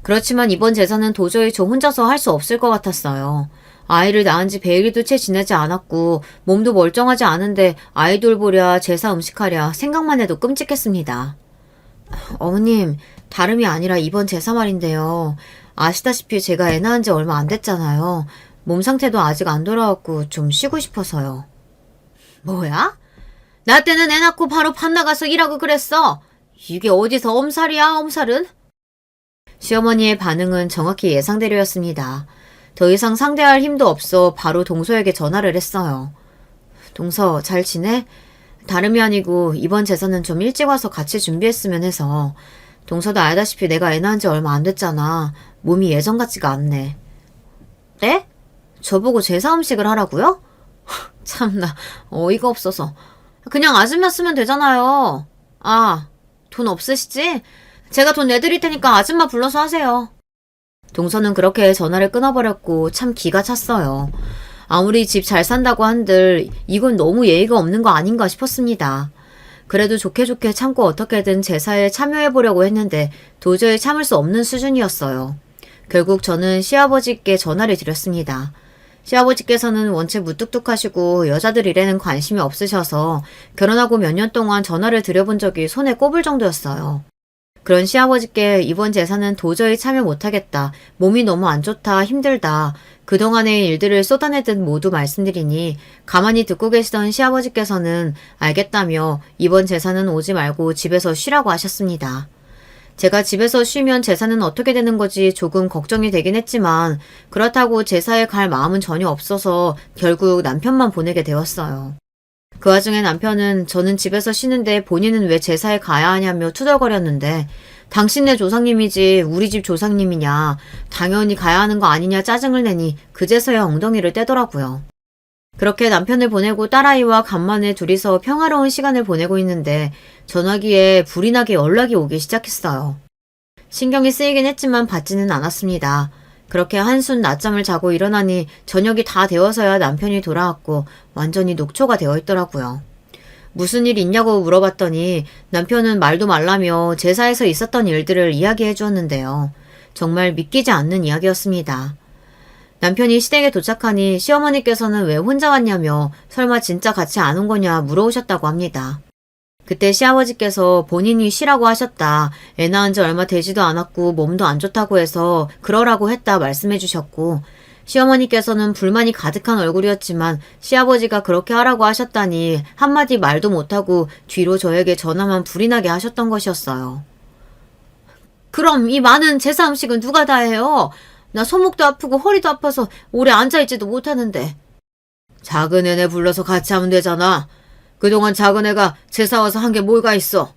그렇지만 이번 제사는 도저히 저 혼자서 할 수 없을 것 같았어요. 아이를 낳은 지 100일도 채 지나지 않았고 몸도 멀쩡하지 않은데 아이 돌보랴 제사 음식하랴 생각만 해도 끔찍했습니다. 어머님, 다름이 아니라 이번 제사 말인데요. 아시다시피 제가 애 낳은 지 얼마 안 됐잖아요. 몸 상태도 아직 안 돌아왔고 좀 쉬고 싶어서요. 뭐야? 나 때는 애 낳고 바로 밭 나가서 일하고 그랬어. 이게 어디서 엄살이야, 엄살은? 시어머니의 반응은 정확히 예상대로였습니다. 더 이상 상대할 힘도 없어 바로 동서에게 전화를 했어요. 동서, 잘 지내? 다름이 아니고 이번 제사는 좀 일찍 와서 같이 준비했으면 해서. 동서도 알다시피 내가 애 낳은 지 얼마 안 됐잖아. 몸이 예전 같지가 않네. 네? 저보고 제사 음식을 하라고요? 참나 어이가 없어서. 그냥 아줌마 쓰면 되잖아요. 아, 돈 없으시지? 제가 돈 내드릴 테니까 아줌마 불러서 하세요. 동서는 그렇게 전화를 끊어버렸고 참 기가 찼어요. 아무리 집 잘 산다고 한들 이건 너무 예의가 없는 거 아닌가 싶었습니다. 그래도 좋게 좋게 참고 어떻게든 제사에 참여해보려고 했는데 도저히 참을 수 없는 수준이었어요. 결국 저는 시아버지께 전화를 드렸습니다. 시아버지께서는 원체 무뚝뚝하시고 여자들 일에는 관심이 없으셔서 결혼하고 몇 년 동안 전화를 드려본 적이 손에 꼽을 정도였어요. 그런 시아버지께 이번 제사는 도저히 참여 못하겠다. 몸이 너무 안 좋다. 힘들다. 그동안의 일들을 쏟아내듯 모두 말씀드리니 가만히 듣고 계시던 시아버지께서는 알겠다며 이번 제사는 오지 말고 집에서 쉬라고 하셨습니다. 제가 집에서 쉬면 제사는 어떻게 되는 거지 조금 걱정이 되긴 했지만 그렇다고 제사에 갈 마음은 전혀 없어서 결국 남편만 보내게 되었어요. 그 와중에 남편은 저는 집에서 쉬는데 본인은 왜 제사에 가야 하냐며 투덜거렸는데 당신네 조상님이지 우리 집 조상님이냐 당연히 가야 하는 거 아니냐 짜증을 내니 그제서야 엉덩이를 떼더라고요. 그렇게 남편을 보내고 딸아이와 간만에 둘이서 평화로운 시간을 보내고 있는데 전화기에 불이 나게 연락이 오기 시작했어요. 신경이 쓰이긴 했지만 받지는 않았습니다. 그렇게 한숨 낮잠을 자고 일어나니 저녁이 다 되어서야 남편이 돌아왔고 완전히 녹초가 되어 있더라고요. 무슨 일 있냐고 물어봤더니 남편은 말도 말라며 제사에서 있었던 일들을 이야기해 주었는데요. 정말 믿기지 않는 이야기였습니다. 남편이 시댁에 도착하니 시어머니께서는 왜 혼자 왔냐며 설마 진짜 같이 안 온 거냐 물어오셨다고 합니다. 그때 시아버지께서 본인이 쉬라고 하셨다. 애 낳은 지 얼마 되지도 않았고 몸도 안 좋다고 해서 그러라고 했다 말씀해 주셨고 시어머니께서는 불만이 가득한 얼굴이었지만 시아버지가 그렇게 하라고 하셨다니 한마디 말도 못하고 뒤로 저에게 전화만 불이 나게 하셨던 것이었어요. 그럼 이 많은 제사 음식은 누가 다 해요? 나 손목도 아프고 허리도 아파서 오래 앉아있지도 못하는데. 작은 애네 불러서 같이 하면 되잖아. 그동안 작은 애가 제사 와서 한 게 뭐가 있어?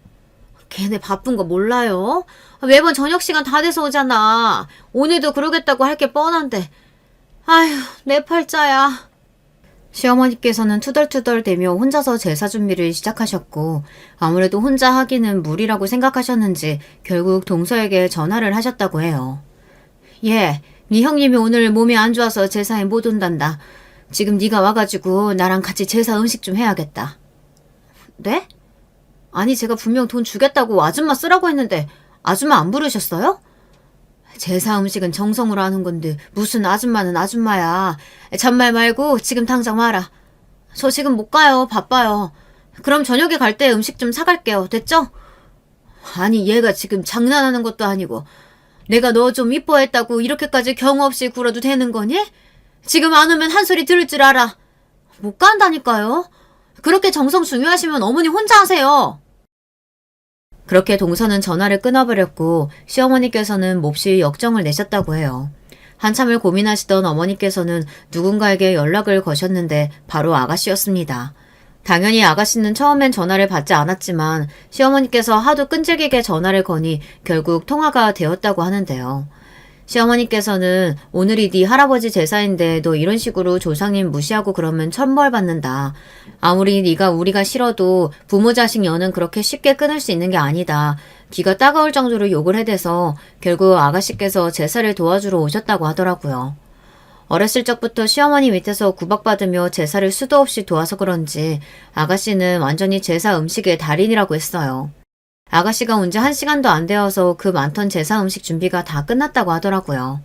걔네 바쁜 거 몰라요? 매번 저녁 시간 다 돼서 오잖아. 오늘도 그러겠다고 할 게 뻔한데. 아휴, 내 팔자야. 시어머니께서는 투덜투덜대며 혼자서 제사 준비를 시작하셨고 아무래도 혼자 하기는 무리라고 생각하셨는지 결국 동서에게 전화를 하셨다고 해요. 예, 네 형님이 오늘 몸이 안 좋아서 제사에 못 온단다. 지금 네가 와가지고 나랑 같이 제사 음식 좀 해야겠다. 네? 아니 제가 분명 돈 주겠다고 아줌마 쓰라고 했는데 아줌마 안 부르셨어요? 제사 음식은 정성으로 하는 건데 무슨 아줌마는 아줌마야. 잔말 말고 지금 당장 와라. 저 지금 못 가요. 바빠요. 그럼 저녁에 갈 때 음식 좀 사갈게요. 됐죠? 아니, 얘가 지금 장난하는 것도 아니고 내가 너 좀 이뻐했다고 이렇게까지 경우 없이 굴어도 되는 거니? 지금 안 오면 한 소리 들을 줄 알아. 못 간다니까요. 그렇게 정성 중요하시면 어머니 혼자 하세요. 그렇게 동서는 전화를 끊어버렸고 시어머니께서는 몹시 역정을 내셨다고 해요. 한참을 고민하시던 어머니께서는 누군가에게 연락을 거셨는데 바로 아가씨였습니다. 당연히 아가씨는 처음엔 전화를 받지 않았지만 시어머니께서 하도 끈질기게 전화를 거니 결국 통화가 되었다고 하는데요. 시어머니께서는 오늘이 네 할아버지 제사인데 너 이런 식으로 조상님 무시하고 그러면 천벌 받는다. 아무리 네가 우리가 싫어도 부모 자식 연은 그렇게 쉽게 끊을 수 있는 게 아니다. 귀가 따가울 정도로 욕을 해대서 결국 아가씨께서 제사를 도와주러 오셨다고 하더라고요. 어렸을 적부터 시어머니 밑에서 구박받으며 제사를 수도 없이 도와서 그런지 아가씨는 완전히 제사 음식의 달인이라고 했어요. 아가씨가 온 지 1시간도 안 되어서 그 많던 제사 음식 준비가 다 끝났다고 하더라고요.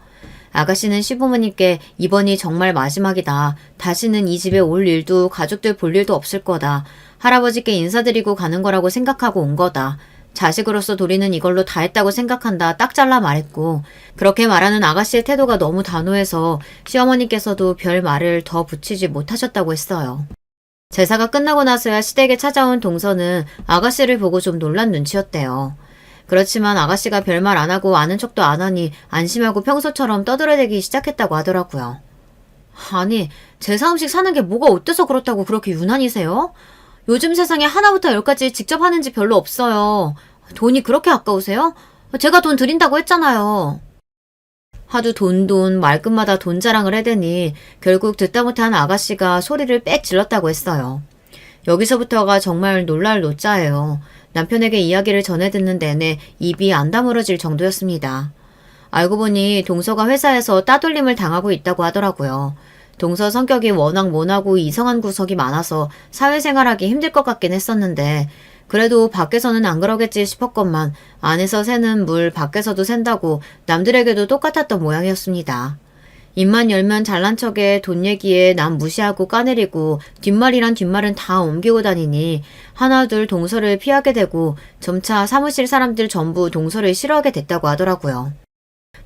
아가씨는 시부모님께 이번이 정말 마지막이다. 다시는 이 집에 올 일도 가족들 볼 일도 없을 거다. 할아버지께 인사드리고 가는 거라고 생각하고 온 거다. 자식으로서 도리는 이걸로 다 했다고 생각한다. 딱 잘라 말했고 그렇게 말하는 아가씨의 태도가 너무 단호해서 시어머니께서도 별 말을 더 붙이지 못하셨다고 했어요. 제사가 끝나고 나서야 시댁에 찾아온 동서는 아가씨를 보고 좀 놀란 눈치였대요. 그렇지만 아가씨가 별말 안 하고 아는 척도 안 하니 안심하고 평소처럼 떠들어대기 시작했다고 하더라고요. 아니, 제사 음식 사는 게 뭐가 어때서 그렇다고 그렇게 유난히세요? 요즘 세상에 하나부터 열까지 직접 하는지 별로 없어요. 돈이 그렇게 아까우세요? 제가 돈 드린다고 했잖아요. 하도 돈 말끝마다 돈 자랑을 해대니 결국 듣다 못한 아가씨가 소리를 빽 질렀다고 했어요. 여기서부터가 정말 놀랄 노자예요. 남편에게 이야기를 전해 듣는 내내 입이 안 다물어질 정도였습니다. 알고 보니 동서가 회사에서 따돌림을 당하고 있다고 하더라고요. 동서 성격이 워낙 모나고 이성한 구석이 많아서 사회생활하기 힘들 것 같긴 했었는데 그래도 밖에서는 안 그러겠지 싶었건만 안에서 새는 물 밖에서도 샌다고 남들에게도 똑같았던 모양이었습니다. 입만 열면 잘난 척에 돈 얘기에 남 무시하고 까내리고 뒷말이란 뒷말은 다 옮기고 다니니 하나둘 동서를 피하게 되고 점차 사무실 사람들 전부 동서를 싫어하게 됐다고 하더라고요.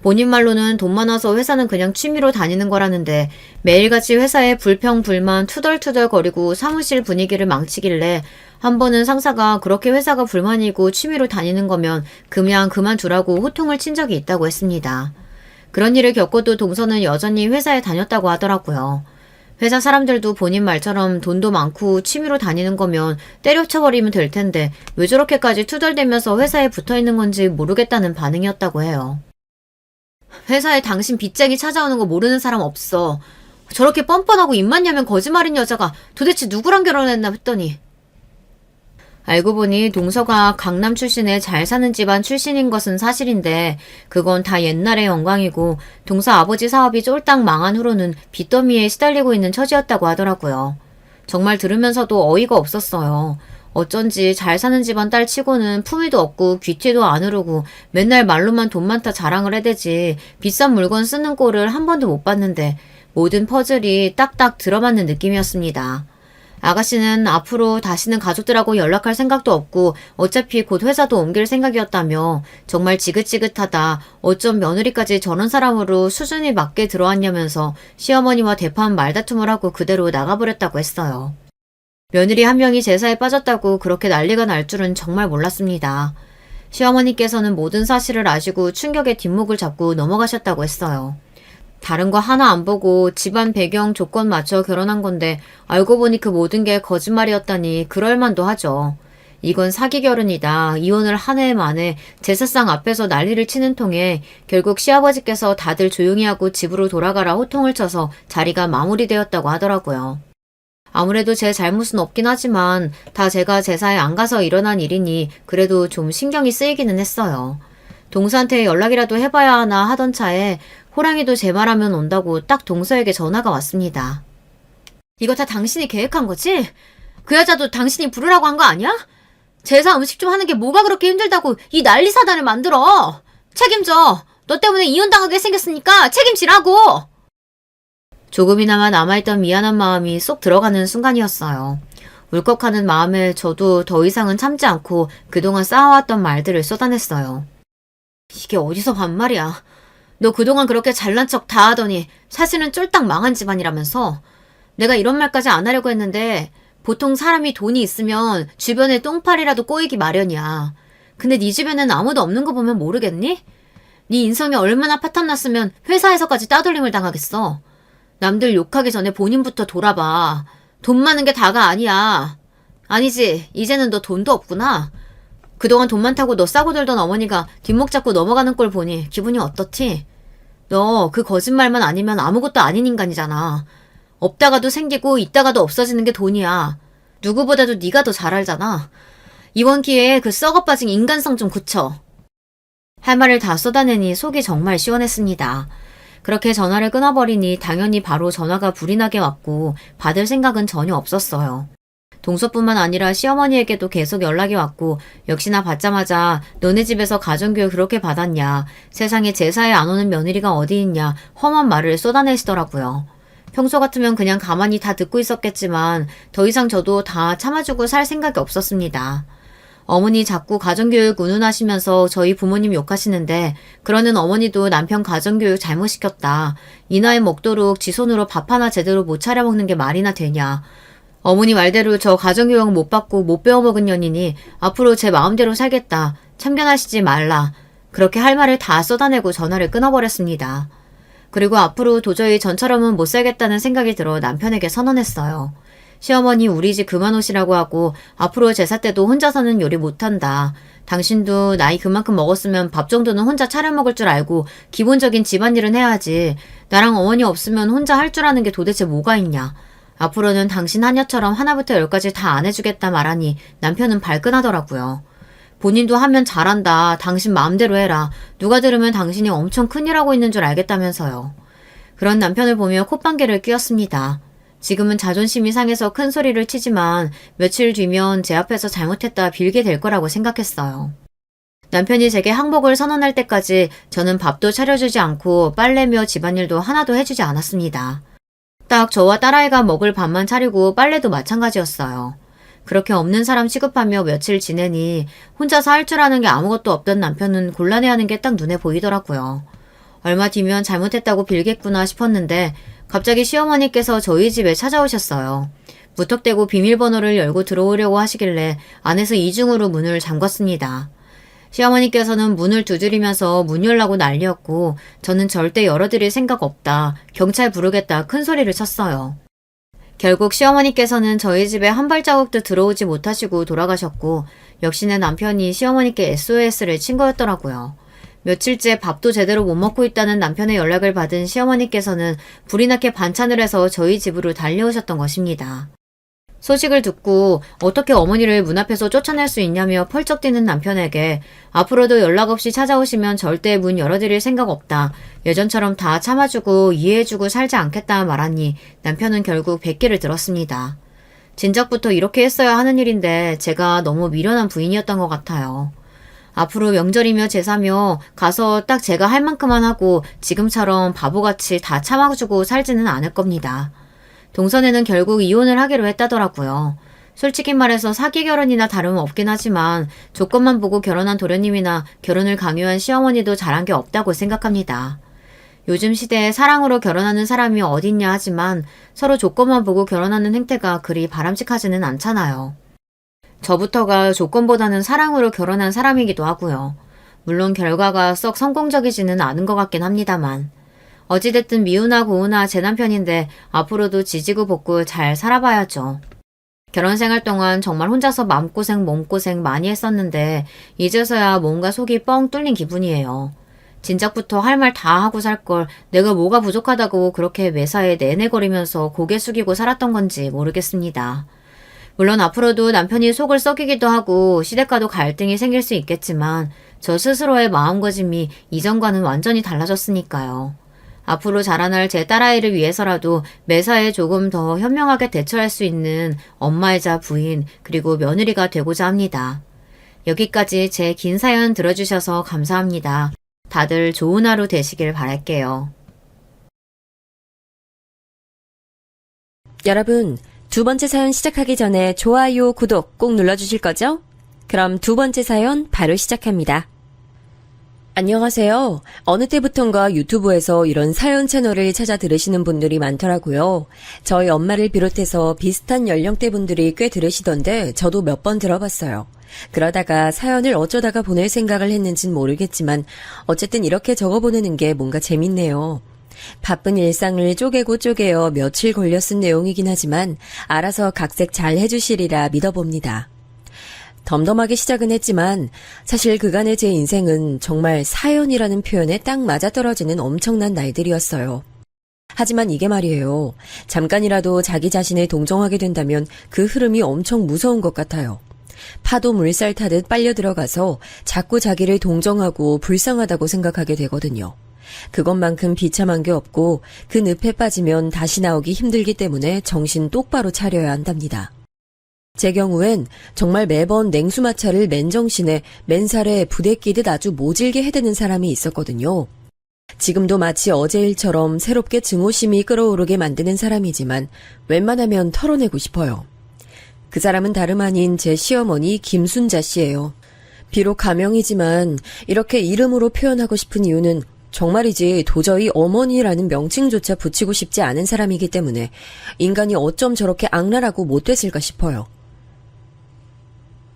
본인 말로는 돈 많아서 회사는 그냥 취미로 다니는 거라는데 매일같이 회사에 불평불만 투덜투덜거리고 사무실 분위기를 망치길래 한 번은 상사가 그렇게 회사가 불만이고 취미로 다니는 거면 그냥 그만두라고 호통을 친 적이 있다고 했습니다. 그런 일을 겪고도 동서는 여전히 회사에 다녔다고 하더라고요. 회사 사람들도 본인 말처럼 돈도 많고 취미로 다니는 거면 때려쳐버리면 될 텐데 왜 저렇게까지 투덜대면서 회사에 붙어있는 건지 모르겠다는 반응이었다고 해요. 회사에 당신 빚쟁이 찾아오는 거 모르는 사람 없어. 저렇게 뻔뻔하고 입만 열면 거짓말인 여자가 도대체 누구랑 결혼했나 했더니 알고 보니 동서가 강남 출신의 잘 사는 집안 출신인 것은 사실인데 그건 다 옛날의 영광이고 동서 아버지 사업이 쫄딱 망한 후로는 빚더미에 시달리고 있는 처지였다고 하더라고요. 정말 들으면서도 어이가 없었어요. 어쩐지 잘 사는 집안 딸 치고는 품위도 없고 귀티도 안 흐르고 맨날 말로만 돈 많다 자랑을 해대지 비싼 물건 쓰는 꼴을 한 번도 못 봤는데 모든 퍼즐이 딱딱 들어맞는 느낌이었습니다. 아가씨는 앞으로 다시는 가족들하고 연락할 생각도 없고 어차피 곧 회사도 옮길 생각이었다며 정말 지긋지긋하다. 어쩜 며느리까지 저런 사람으로 수준이 맞게 들어왔냐면서 시어머니와 대판 말다툼을 하고 그대로 나가버렸다고 했어요. 며느리 한 명이 제사에 빠졌다고 그렇게 난리가 날 줄은 정말 몰랐습니다. 시어머니께서는 모든 사실을 아시고 충격의 뒷목을 잡고 넘어가셨다고 했어요. 다른 거 하나 안 보고 집안 배경 조건 맞춰 결혼한 건데 알고 보니 그 모든 게 거짓말이었다니 그럴만도 하죠. 이건 사기 결혼이다. 이혼을 한 해 만에 제사상 앞에서 난리를 치는 통에 결국 시아버지께서 다들 조용히 하고 집으로 돌아가라 호통을 쳐서 자리가 마무리되었다고 하더라고요. 아무래도 제 잘못은 없긴 하지만 다 제가 제사에 안 가서 일어난 일이니 그래도 좀 신경이 쓰이기는 했어요. 동서한테 연락이라도 해봐야 하나 하던 차에 호랑이도 제 말하면 온다고 딱 동서에게 전화가 왔습니다. 이거 다 당신이 계획한 거지? 그 여자도 당신이 부르라고 한 거 아니야? 제사 음식 좀 하는 게 뭐가 그렇게 힘들다고 이 난리사단을 만들어. 책임져. 너 때문에 이혼당하게 생겼으니까 책임지라고. 조금이나마 남아있던 미안한 마음이 쏙 들어가는 순간이었어요. 울컥하는 마음에 저도 더 이상은 참지 않고 그동안 쌓아왔던 말들을 쏟아냈어요. 이게 어디서 반말이야. 너 그동안 그렇게 잘난 척 다 하더니 사실은 쫄딱 망한 집안이라면서. 내가 이런 말까지 안 하려고 했는데 보통 사람이 돈이 있으면 주변에 똥파리라도 꼬이기 마련이야. 근데 네 주변에는 아무도 없는 거 보면 모르겠니? 네 인성이 얼마나 파탄났으면 회사에서까지 따돌림을 당하겠어. 남들 욕하기 전에 본인부터 돌아봐. 돈 많은 게 다가 아니야. 아니지, 이제는 너 돈도 없구나. 그동안 돈 많다고 너 싸고 들던 어머니가 뒷목 잡고 넘어가는 꼴 보니 기분이 어떻지? 너 그 거짓말만 아니면 아무것도 아닌 인간이잖아. 없다가도 생기고 있다가도 없어지는 게 돈이야. 누구보다도 네가 더 잘 알잖아. 이번 기회에 그 썩어빠진 인간성 좀 고쳐. 할 말을 다 쏟아내니 속이 정말 시원했습니다. 그렇게 전화를 끊어버리니 당연히 바로 전화가 불이 나게 왔고 받을 생각은 전혀 없었어요. 동서뿐만 아니라 시어머니에게도 계속 연락이 왔고 역시나 받자마자 너네 집에서 가정교육 그렇게 받았냐. 세상에 제사에 안 오는 며느리가 어디 있냐. 험한 말을 쏟아내시더라고요. 평소 같으면 그냥 가만히 다 듣고 있었겠지만 더 이상 저도 다 참아주고 살 생각이 없었습니다. 어머니 자꾸 가정교육 운운하시면서 저희 부모님 욕하시는데 그러는 어머니도 남편 가정교육 잘못 시켰다. 이 나이 먹도록 지 손으로 밥 하나 제대로 못 차려 먹는 게 말이나 되냐. 어머니 말대로 저 가정교육 못 받고 못 배워먹은 년이니 앞으로 제 마음대로 살겠다. 참견하시지 말라. 그렇게 할 말을 다 쏟아내고 전화를 끊어버렸습니다. 그리고 앞으로 도저히 전처럼은 못 살겠다는 생각이 들어 남편에게 선언했어요. 시어머니 우리 집 그만 오시라고 하고 앞으로 제사 때도 혼자서는 요리 못한다. 당신도 나이 그만큼 먹었으면 밥 정도는 혼자 차려 먹을 줄 알고 기본적인 집안일은 해야지. 나랑 어머니 없으면 혼자 할 줄 아는 게 도대체 뭐가 있냐. 앞으로는 당신 하녀처럼 하나부터 열까지 다 안 해주겠다 말하니 남편은 발끈하더라고요. 본인도 하면 잘한다. 당신 마음대로 해라. 누가 들으면 당신이 엄청 큰일 하고 있는 줄 알겠다면서요. 그런 남편을 보며 콧방귀를 뀌었습니다. 지금은 자존심이 상해서 큰 소리를 치지만 며칠 뒤면 제 앞에서 잘못했다 빌게 될 거라고 생각했어요. 남편이 제게 항복을 선언할 때까지 저는 밥도 차려주지 않고 빨래며 집안일도 하나도 해주지 않았습니다. 딱 저와 딸아이가 먹을 밥만 차리고 빨래도 마찬가지였어요. 그렇게 없는 사람 취급하며 며칠 지내니 혼자서 할 줄 아는 게 아무것도 없던 남편은 곤란해하는 게 딱 눈에 보이더라고요. 얼마 뒤면 잘못했다고 빌겠구나 싶었는데 갑자기 시어머니께서 저희 집에 찾아오셨어요. 무턱대고 비밀번호를 열고 들어오려고 하시길래 안에서 이중으로 문을 잠갔습니다. 시어머니께서는 문을 두드리면서 문 열라고 난리였고 저는 절대 열어드릴 생각 없다. 경찰 부르겠다 큰 소리를 쳤어요. 결국 시어머니께서는 저희 집에 한 발자국도 들어오지 못하시고 돌아가셨고 역시나 남편이 시어머니께 SOS를 친 거였더라고요. 며칠째 밥도 제대로 못 먹고 있다는 남편의 연락을 받은 시어머니께서는 불이 나게 반찬을 해서 저희 집으로 달려오셨던 것입니다. 소식을 듣고 어떻게 어머니를 문 앞에서 쫓아낼 수 있냐며 펄쩍 뛰는 남편에게 앞으로도 연락 없이 찾아오시면 절대 문 열어드릴 생각 없다. 예전처럼 다 참아주고 이해해주고 살지 않겠다 말하니 남편은 결국 뱃기를 들었습니다. 진작부터 이렇게 했어야 하는 일인데 제가 너무 미련한 부인이었던 것 같아요. 앞으로 명절이며 제사며 가서 딱 제가 할 만큼만 하고 지금처럼 바보같이 다 참아주고 살지는 않을 겁니다. 동선에는 결국 이혼을 하기로 했다더라고요. 솔직히 말해서 사기 결혼이나 다름없긴 하지만 조건만 보고 결혼한 도련님이나 결혼을 강요한 시어머니도 잘한 게 없다고 생각합니다. 요즘 시대에 사랑으로 결혼하는 사람이 어딨냐 하지만 서로 조건만 보고 결혼하는 행태가 그리 바람직하지는 않잖아요. 저부터가 조건보다는 사랑으로 결혼한 사람이기도 하고요. 물론 결과가 썩 성공적이지는 않은 것 같긴 합니다만. 어찌됐든 미우나 고우나 제 남편인데 앞으로도 지지고 볶고 잘 살아봐야죠. 결혼 생활 동안 정말 혼자서 마음고생 몸고생 많이 했었는데 이제서야 뭔가 속이 뻥 뚫린 기분이에요. 진작부터 할 말 다 하고 살 걸 내가 뭐가 부족하다고 그렇게 매사에 내내거리면서 고개 숙이고 살았던 건지 모르겠습니다. 물론 앞으로도 남편이 속을 썩이기도 하고 시댁과도 갈등이 생길 수 있겠지만 저 스스로의 마음가짐이 이전과는 완전히 달라졌으니까요. 앞으로 자라날 제 딸아이를 위해서라도 매사에 조금 더 현명하게 대처할 수 있는 엄마이자 부인 그리고 며느리가 되고자 합니다. 여기까지 제 긴 사연 들어주셔서 감사합니다. 다들 좋은 하루 되시길 바랄게요. 여러분, 두 번째 사연 시작하기 전에 좋아요, 구독 꼭 눌러주실 거죠? 그럼 두 번째 사연 바로 시작합니다. 안녕하세요. 어느 때부턴가 유튜브에서 이런 사연 채널을 찾아 들으시는 분들이 많더라고요. 저희 엄마를 비롯해서 비슷한 연령대 분들이 꽤 들으시던데 저도 몇 번 들어봤어요. 그러다가 사연을 어쩌다가 보낼 생각을 했는진 모르겠지만 어쨌든 이렇게 적어보내는 게 뭔가 재밌네요. 바쁜 일상을 쪼개고 쪼개어 며칠 걸려 쓴 내용이긴 하지만 알아서 각색 잘 해주시리라 믿어봅니다. 덤덤하게 시작은 했지만 사실 그간의 제 인생은 정말 사연이라는 표현에 딱 맞아떨어지는 엄청난 날들이었어요. 하지만 이게 말이에요. 잠깐이라도 자기 자신을 동정하게 된다면 그 흐름이 엄청 무서운 것 같아요. 파도 물살 타듯 빨려 들어가서 자꾸 자기를 동정하고 불쌍하다고 생각하게 되거든요. 그것만큼 비참한 게 없고 그 늪에 빠지면 다시 나오기 힘들기 때문에 정신 똑바로 차려야 한답니다. 제 경우엔 정말 매번 냉수마차를 맨정신에 맨살에 부대 끼듯 아주 모질게 해대는 사람이 있었거든요. 지금도 마치 어제 일처럼 새롭게 증오심이 끓어오르게 만드는 사람이지만 웬만하면 털어내고 싶어요. 그 사람은 다름 아닌 제 시어머니 김순자 씨예요. 비록 가명이지만 이렇게 이름으로 표현하고 싶은 이유는 정말이지 도저히 어머니라는 명칭조차 붙이고 싶지 않은 사람이기 때문에 인간이 어쩜 저렇게 악랄하고 못됐을까 싶어요.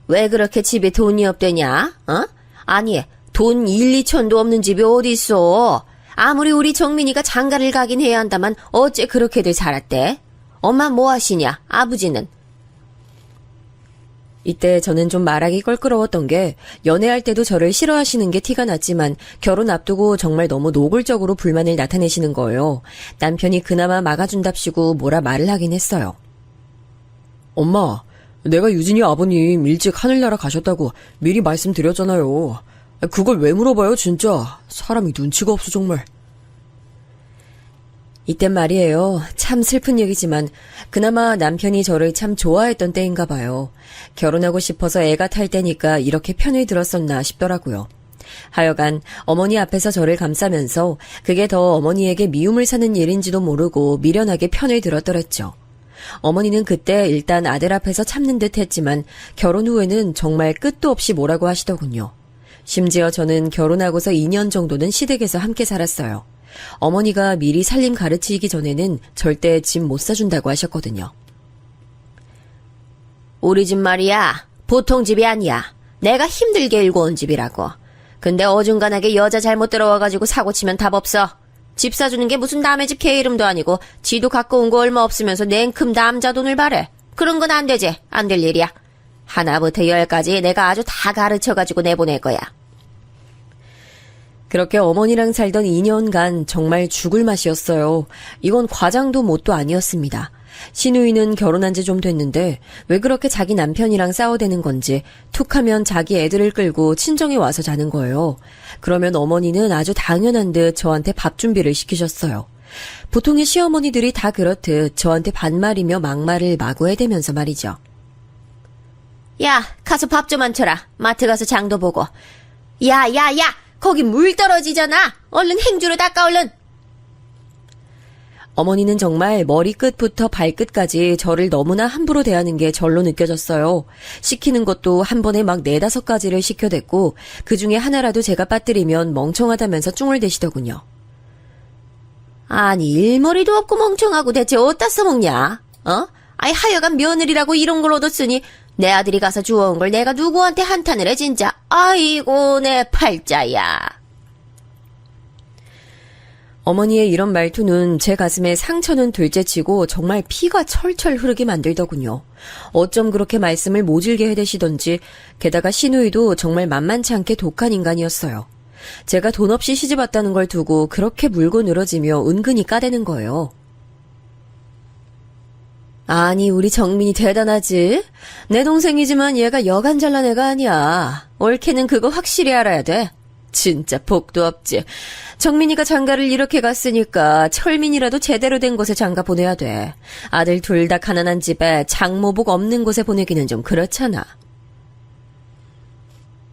왜 그렇게 집에 돈이 없대냐? 아니, 돈 1, 2천도 없는 집이 어디 있어? 아무리 우리 정민이가 장가를 가긴 해야 한다만 어째 그렇게들 살았대? 엄마 뭐 하시냐? 아버지는? 이때 저는 좀 말하기 껄끄러웠던 게 연애할 때도 저를 싫어하시는 게 티가 났지만 결혼 앞두고 정말 너무 노골적으로 불만을 나타내시는 거예요. 남편이 그나마 막아준답시고 뭐라 말을 하긴 했어요. 엄마, 내가 유진이 아버님 일찍 하늘나라 가셨다고 미리 말씀드렸잖아요. 그걸 왜 물어봐요 진짜. 사람이 눈치가 없어 정말. 이땐 말이에요. 참 슬픈 얘기지만 그나마 남편이 저를 참 좋아했던 때인가 봐요. 결혼하고 싶어서 애가 탈 때니까 이렇게 편을 들었었나 싶더라고요. 하여간 어머니 앞에서 저를 감싸면서 그게 더 어머니에게 미움을 사는 일인지도 모르고 미련하게 편을 들었더랬죠. 어머니는 그때 일단 아들 앞에서 참는 듯 했지만 결혼 후에는 정말 끝도 없이 뭐라고 하시더군요. 심지어 저는 결혼하고서 2년 정도는 시댁에서 함께 살았어요. 어머니가 미리 살림 가르치기 전에는 절대 집 못 사준다고 하셨거든요. 우리 집 말이야, 보통 집이 아니야. 내가 힘들게 일궈 온 집이라고. 근데 어중간하게 여자 잘못 들어와가지고 사고치면 답 없어. 집 사주는 게 무슨 남의 집 개 이름도 아니고 지도 갖고 온 거 얼마 없으면서 냉큼 남자 돈을 바래. 그런 건 안 되지. 안 될 일이야. 하나부터 열까지 내가 아주 다 가르쳐가지고 내보낼 거야. 그렇게 어머니랑 살던 2년간 정말 죽을 맛이었어요. 이건 과장도 뭣도 아니었습니다. 신우이는 결혼한 지 좀 됐는데 왜 그렇게 자기 남편이랑 싸워대는 건지 툭하면 자기 애들을 끌고 친정에 와서 자는 거예요. 그러면 어머니는 아주 당연한 듯 저한테 밥 준비를 시키셨어요. 보통의 시어머니들이 다 그렇듯 저한테 반말이며 막말을 마구 해대면서 말이죠. 야, 가서 밥 좀 안 쳐라. 마트 가서 장도 보고. 야, 거기 물 떨어지잖아. 얼른 행주로 닦아 얼른. 어머니는 정말 머리끝부터 발끝까지 저를 너무나 함부로 대하는 게 절로 느껴졌어요. 시키는 것도 한 번에 막 4-5가지를 시켜댔고 그중에 하나라도 제가 빠뜨리면 멍청하다면서 쭝을 대시더군요. 아니 일머리도 없고 멍청하고 대체 어디다 써먹냐? 아이 하여간 며느리라고 이런 걸 얻었으니 내 아들이 가서 주워온 걸 내가 누구한테 한탄을 해 진짜. 아이고 내 팔자야. 어머니의 이런 말투는 제 가슴에 상처는 둘째치고 정말 피가 철철 흐르게 만들더군요. 어쩜 그렇게 말씀을 모질게 해대시던지 게다가 시누이도 정말 만만치 않게 독한 인간이었어요. 제가 돈 없이 시집왔다는 걸 두고 그렇게 물고 늘어지며 은근히 까대는 거예요. 아니 우리 정민이 대단하지? 내 동생이지만 얘가 여간 잘난 애가 아니야. 옳게는 그거 확실히 알아야 돼. 진짜 복도 없지. 정민이가 장가를 이렇게 갔으니까 철민이라도 제대로 된 곳에 장가 보내야 돼. 아들 둘 다 가난한 집에 장모복 없는 곳에 보내기는 좀 그렇잖아.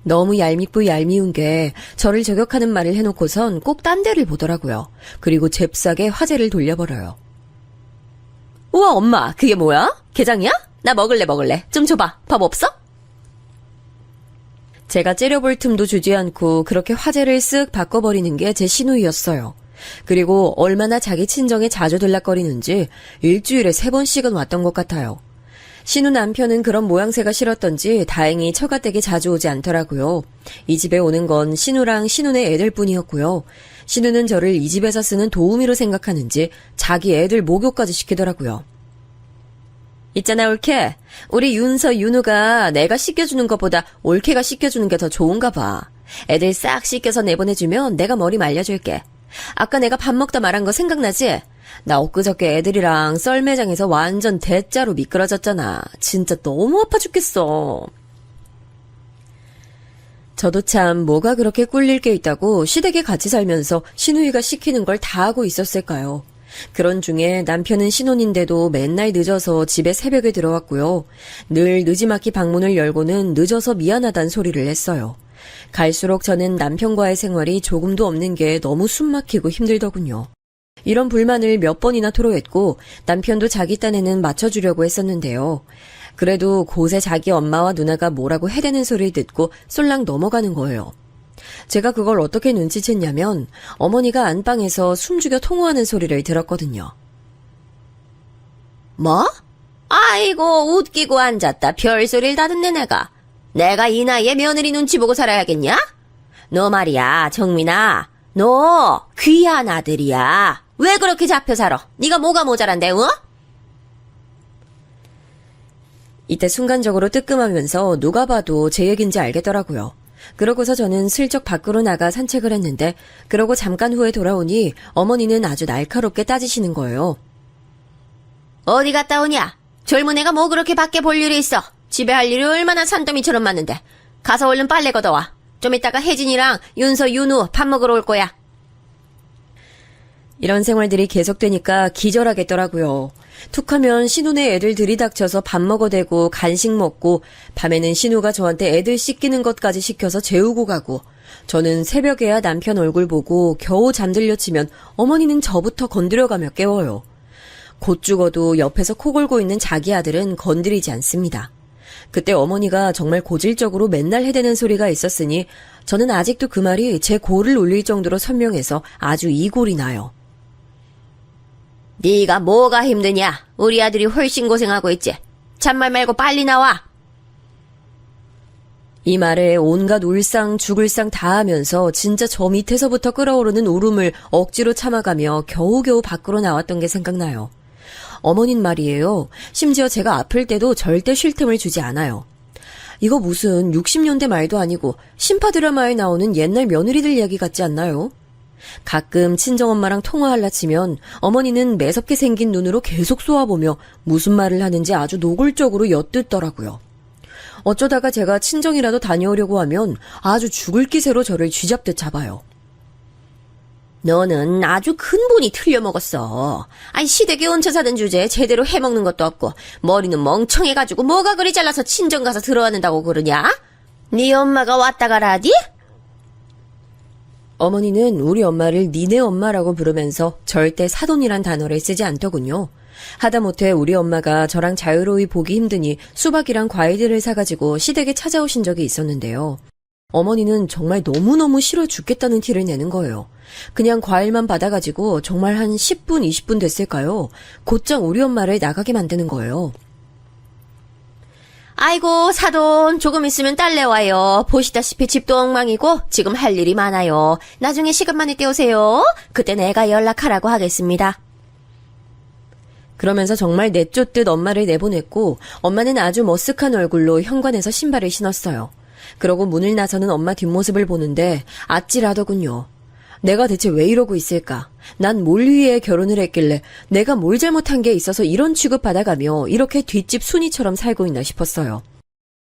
너무 얄밉고 얄미운 게 저를 저격하는 말을 해놓고선 꼭 딴 데를 보더라고요. 그리고 잽싸게 화제를 돌려버려요. 우와, 엄마, 그게 뭐야? 게장이야? 나 먹을래. 좀 줘봐. 밥 없어? 제가 째려볼 틈도 주지 않고 그렇게 화제를 쓱 바꿔버리는 게 제 시누이였어요. 그리고 얼마나 자기 친정에 자주 들락거리는지 일주일에 3번씩은 왔던 것 같아요. 신우 남편은 그런 모양새가 싫었던지 다행히 처가댁에 자주 오지 않더라고요. 이 집에 오는 건 신우랑 신우네 애들뿐이었고요. 신우는 저를 이 집에서 쓰는 도우미로 생각하는지 자기 애들 목욕까지 시키더라고요. 있잖아, 올케. 우리 윤서, 윤우가 내가 씻겨주는 것보다 올케가 씻겨주는 게 더 좋은가 봐. 애들 싹 씻겨서 내보내주면 내가 머리 말려줄게. 아까 내가 밥 먹다 말한 거 생각나지? 나 엊그저께 애들이랑 썰매장에서 완전 대짜로 미끄러졌잖아. 진짜 너무 아파 죽겠어. 저도 참 뭐가 그렇게 꿀릴 게 있다고 시댁에 같이 살면서 시누이가 시키는 걸 다 하고 있었을까요? 그런 중에 남편은 신혼인데도 맨날 늦어서 집에 새벽에 들어왔고요. 늘 느지막이 방문을 열고는 늦어서 미안하단 소리를 했어요. 갈수록 저는 남편과의 생활이 조금도 없는 게 너무 숨막히고 힘들더군요. 이런 불만을 몇 번이나 토로했고 남편도 자기 딴에는 맞춰주려고 했었는데요. 그래도 곳에 자기 엄마와 누나가 뭐라고 해대는 소리를 듣고 쏠랑 넘어가는 거예요. 제가 그걸 어떻게 눈치챘냐면 어머니가 안방에서 숨죽여 통화하는 소리를 들었거든요. 뭐? 아이고 웃기고 앉았다 별소리를 다 듣네 내가 이 나이에 며느리 눈치 보고 살아야겠냐? 너 말이야 정민아, 너 귀한 아들이야. 왜 그렇게 잡혀 살아? 네가 뭐가 모자란데, 어? 이때 순간적으로 뜨끔하면서 누가 봐도 제 얘긴지 알겠더라고요. 그러고서 저는 슬쩍 밖으로 나가 산책을 했는데 그러고 잠깐 후에 돌아오니 어머니는 아주 날카롭게 따지시는 거예요. 어디 갔다 오냐? 젊은 애가 뭐 그렇게 밖에 볼 일이 있어? 집에 할 일이 얼마나 산더미처럼 많은데. 가서 얼른 빨래 걷어와. 좀 이따가 혜진이랑 윤서, 윤우 밥 먹으러 올 거야. 이런 생활들이 계속되니까 기절하겠더라고요. 툭하면 신우네 애들 들이닥쳐서 밥 먹어대고 간식 먹고 밤에는 신우가 저한테 애들 씻기는 것까지 시켜서 재우고 가고 저는 새벽에야 남편 얼굴 보고 겨우 잠들려 치면 어머니는 저부터 건드려가며 깨워요. 곧 죽어도 옆에서 코 골고 있는 자기 아들은 건드리지 않습니다. 그때 어머니가 정말 고질적으로 맨날 해대는 소리가 있었으니 저는 아직도 그 말이 제 골을 울릴 정도로 선명해서 아주 이골이 나요. 네가 뭐가 힘드냐? 우리 아들이 훨씬 고생하고 있지. 잔말 말고 빨리 나와. 이 말에 온갖 울상 죽을상 다 하면서 진짜 저 밑에서부터 끓어오르는 울음을 억지로 참아가며 겨우겨우 밖으로 나왔던 게 생각나요. 어머닌 말이에요. 심지어 제가 아플 때도 절대 쉴 틈을 주지 않아요. 이거 무슨 60년대 말도 아니고 신파 드라마에 나오는 옛날 며느리들 이야기 같지 않나요? 가끔 친정엄마랑 통화할라 치면 어머니는 매섭게 생긴 눈으로 계속 쏘아보며 무슨 말을 하는지 아주 노골적으로 엿듣더라고요. 어쩌다가 제가 친정이라도 다녀오려고 하면 아주 죽을 기세로 저를 쥐잡듯 잡아요. 너는 아주 근본이 틀려먹었어. 아니 시댁에 얹혀 사는 주제에 제대로 해먹는 것도 없고 머리는 멍청해가지고 뭐가 그리 잘라서 친정 가서 들어왔는다고 그러냐? 네 엄마가 왔다 가라디? 어머니는 우리 엄마를 니네 엄마라고 부르면서 절대 사돈이란 단어를 쓰지 않더군요. 하다못해 우리 엄마가 저랑 자유로이 보기 힘드니 수박이랑 과일들을 사가지고 시댁에 찾아오신 적이 있었는데요. 어머니는 정말 너무너무 싫어 죽겠다는 티를 내는 거예요. 그냥 과일만 받아가지고 정말 한 10분, 20분 됐을까요? 곧장 우리 엄마를 나가게 만드는 거예요. 아이고 사돈 조금 있으면 딸내 와요. 보시다시피 집도 엉망이고 지금 할 일이 많아요. 나중에 시간만 있게 오세요. 그때 내가 연락하라고 하겠습니다. 그러면서 정말 내쫓듯 엄마를 내보냈고 엄마는 아주 머쓱한 얼굴로 현관에서 신발을 신었어요. 그러고 문을 나서는 엄마 뒷모습을 보는데 아찔하더군요. 내가 대체 왜 이러고 있을까? 난 뭘 위해 결혼을 했길래 내가 뭘 잘못한 게 있어서 이런 취급받아가며 이렇게 뒷집 순이처럼 살고 있나 싶었어요.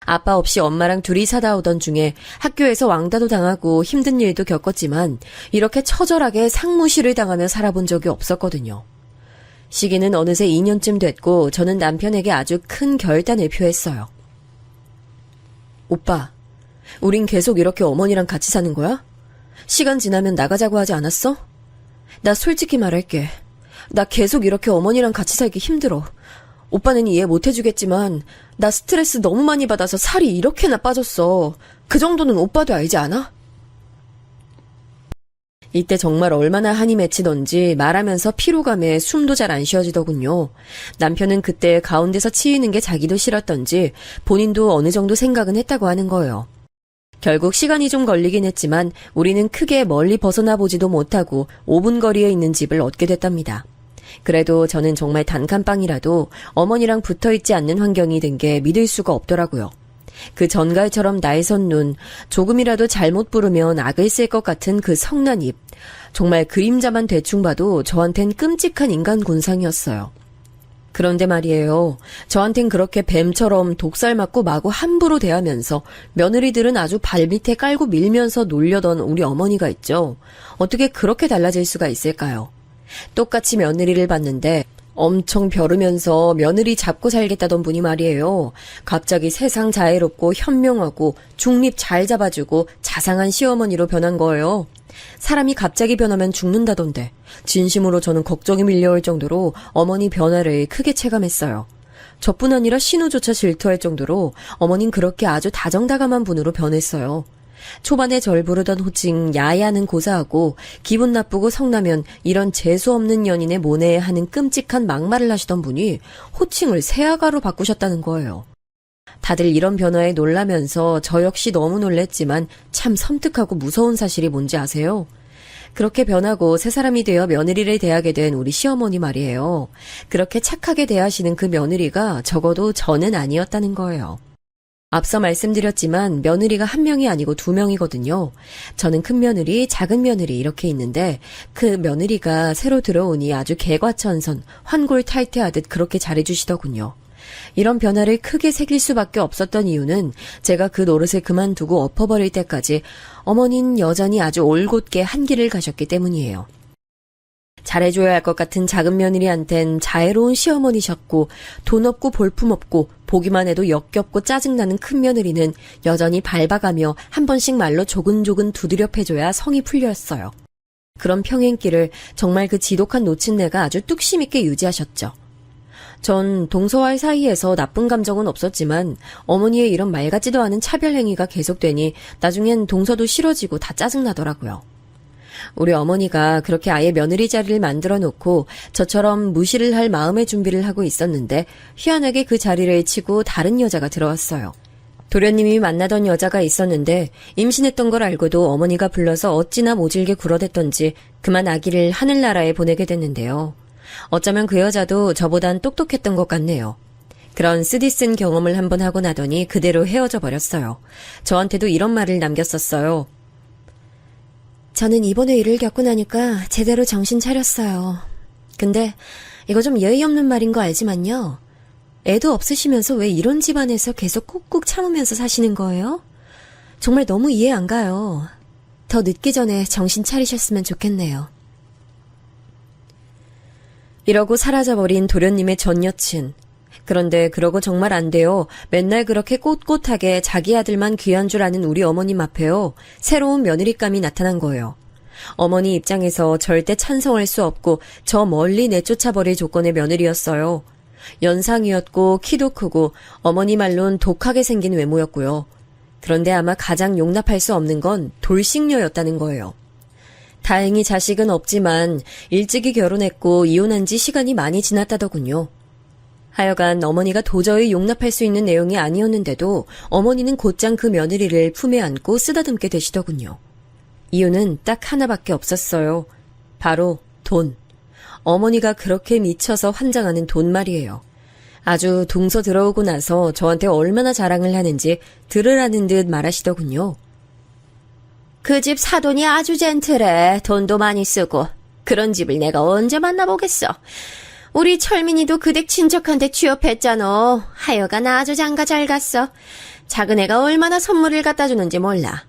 아빠 없이 엄마랑 둘이 사다 오던 중에 학교에서 왕따도 당하고 힘든 일도 겪었지만 이렇게 처절하게 상무시를 당하며 살아본 적이 없었거든요. 시기는 어느새 2년쯤 됐고 저는 남편에게 아주 큰 결단을 표했어요. 오빠, 우린 계속 이렇게 어머니랑 같이 사는 거야? 시간 지나면 나가자고 하지 않았어? 나 솔직히 말할게. 나 계속 이렇게 어머니랑 같이 살기 힘들어. 오빠는 이해 못 해주겠지만 나 스트레스 너무 많이 받아서 살이 이렇게나 빠졌어. 그 정도는 오빠도 알지 않아? 이때 정말 얼마나 한이 맺히던지 말하면서 피로감에 숨도 잘 안 쉬어지더군요. 남편은 그때 가운데서 치이는 게 자기도 싫었던지 본인도 어느 정도 생각은 했다고 하는 거예요. 결국 시간이 좀 걸리긴 했지만 우리는 크게 멀리 벗어나 보지도 못하고 5분 거리에 있는 집을 얻게 됐답니다. 그래도 저는 정말 단칸방이라도 어머니랑 붙어있지 않는 환경이 된 게 믿을 수가 없더라고요. 그 전갈처럼 날선 눈, 조금이라도 잘못 부르면 악을 쓸 것 같은 그 성난 입, 정말 그림자만 대충 봐도 저한텐 끔찍한 인간 군상이었어요. 그런데 말이에요. 저한텐 그렇게 뱀처럼 독살 맞고 마구 함부로 대하면서 며느리들은 아주 발밑에 깔고 밀면서 놀려던 우리 어머니가 있죠. 어떻게 그렇게 달라질 수가 있을까요? 똑같이 며느리를 봤는데 엄청 벼르면서 며느리 잡고 살겠다던 분이 말이에요. 갑자기 세상 자애롭고 현명하고 중립 잘 잡아주고 자상한 시어머니로 변한 거예요. 사람이 갑자기 변하면 죽는다던데 진심으로 저는 걱정이 밀려올 정도로 어머니 변화를 크게 체감했어요. 저뿐 아니라 신우조차 질투할 정도로 어머닌 그렇게 아주 다정다감한 분으로 변했어요. 초반에 절 부르던 호칭 야야는 고사하고 기분 나쁘고 성나면 이런 재수없는 연인의 모내에 하는 끔찍한 막말을 하시던 분이 호칭을 새아가로 바꾸셨다는 거예요. 다들 이런 변화에 놀라면서 저 역시 너무 놀랬지만 참 섬뜩하고 무서운 사실이 뭔지 아세요? 그렇게 변하고 새 사람이 되어 며느리를 대하게 된 우리 시어머니 말이에요. 그렇게 착하게 대하시는 그 며느리가 적어도 저는 아니었다는 거예요. 앞서 말씀드렸지만 며느리가 한 명이 아니고 두 명이거든요. 저는 큰 며느리, 작은 며느리 이렇게 있는데 그 며느리가 새로 들어오니 아주 개과천선, 환골탈태하듯 그렇게 잘해주시더군요. 이런 변화를 크게 새길 수밖에 없었던 이유는 제가 그 노릇을 그만두고 엎어버릴 때까지 어머니는 여전히 아주 올곧게 한 길을 가셨기 때문이에요. 잘해줘야 할 것 같은 작은 며느리한텐 자애로운 시어머니셨고 돈 없고 볼품 없고 보기만 해도 역겹고 짜증나는 큰 며느리는 여전히 밟아가며 한 번씩 말로 조근조근 두드려 패줘야 성이 풀렸어요. 그런 평행길을 정말 그 지독한 노친네가 아주 뚝심 있게 유지하셨죠. 전 동서와의 사이에서 나쁜 감정은 없었지만 어머니의 이런 말 같지도 않은 차별 행위가 계속되니 나중엔 동서도 싫어지고 다 짜증나더라고요. 우리 어머니가 그렇게 아예 며느리 자리를 만들어 놓고 저처럼 무시를 할 마음의 준비를 하고 있었는데 희한하게 그 자리를 치고 다른 여자가 들어왔어요. 도련님이 만나던 여자가 있었는데 임신했던 걸 알고도 어머니가 불러서 어찌나 모질게 굴어댔던지 그만 아기를 하늘나라에 보내게 됐는데요. 어쩌면 그 여자도 저보단 똑똑했던 것 같네요. 그런 쓰디쓴 경험을 한번 하고 나더니 그대로 헤어져 버렸어요. 저한테도 이런 말을 남겼었어요. 저는 이번에 일을 겪고 나니까 제대로 정신 차렸어요. 근데 이거 좀 예의 없는 말인 거 알지만요. 애도 없으시면서 왜 이런 집안에서 계속 꾹꾹 참으면서 사시는 거예요? 정말 너무 이해 안 가요. 더 늦기 전에 정신 차리셨으면 좋겠네요. 이러고 사라져버린 도련님의 전 여친. 그런데 그러고 정말 안 돼요. 맨날 그렇게 꼿꼿하게 자기 아들만 귀한 줄 아는 우리 어머님 앞에요. 새로운 며느리감이 나타난 거예요. 어머니 입장에서 절대 찬성할 수 없고 저 멀리 내쫓아버릴 조건의 며느리였어요. 연상이었고 키도 크고 어머니 말론 독하게 생긴 외모였고요. 그런데 아마 가장 용납할 수 없는 건 돌싱녀였다는 거예요. 다행히 자식은 없지만 일찍이 결혼했고 이혼한 지 시간이 많이 지났다더군요. 하여간 어머니가 도저히 용납할 수 있는 내용이 아니었는데도 어머니는 곧장 그 며느리를 품에 안고 쓰다듬게 되시더군요. 이유는 딱 하나밖에 없었어요. 바로 돈. 어머니가 그렇게 미쳐서 환장하는 돈 말이에요. 아주 동서 들어오고 나서 저한테 얼마나 자랑을 하는지 들으라는 듯 말하시더군요. 그 집 사돈이 아주 젠틀해. 돈도 많이 쓰고. 그런 집을 내가 언제 만나보겠어. 우리 철민이도 그댁 친척한테 취업했잖아. 하여간 아주 장가 잘 갔어. 작은 애가 얼마나 선물을 갖다 주는지 몰라.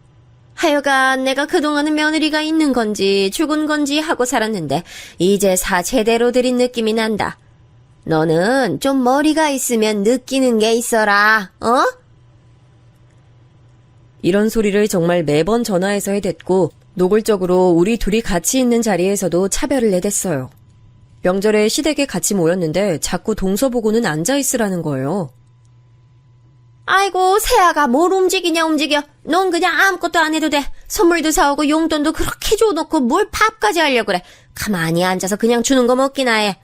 하여간 내가 그동안은 며느리가 있는 건지 죽은 건지 하고 살았는데 이제 사 제대로 들인 느낌이 난다. 너는 좀 머리가 있으면 느끼는 게 있어라. 어? 이런 소리를 정말 매번 전화해서 해댔고 노골적으로 우리 둘이 같이 있는 자리에서도 차별을 내댔어요. 명절에 시댁에 같이 모였는데 자꾸 동서 보고는 앉아있으라는 거예요. 아이고, 새아가 뭘 움직이냐 움직여. 넌 그냥 아무것도 안 해도 돼. 선물도 사오고 용돈도 그렇게 줘놓고 뭘 밥까지 하려고 그래. 가만히 앉아서 그냥 주는 거 먹기나 해.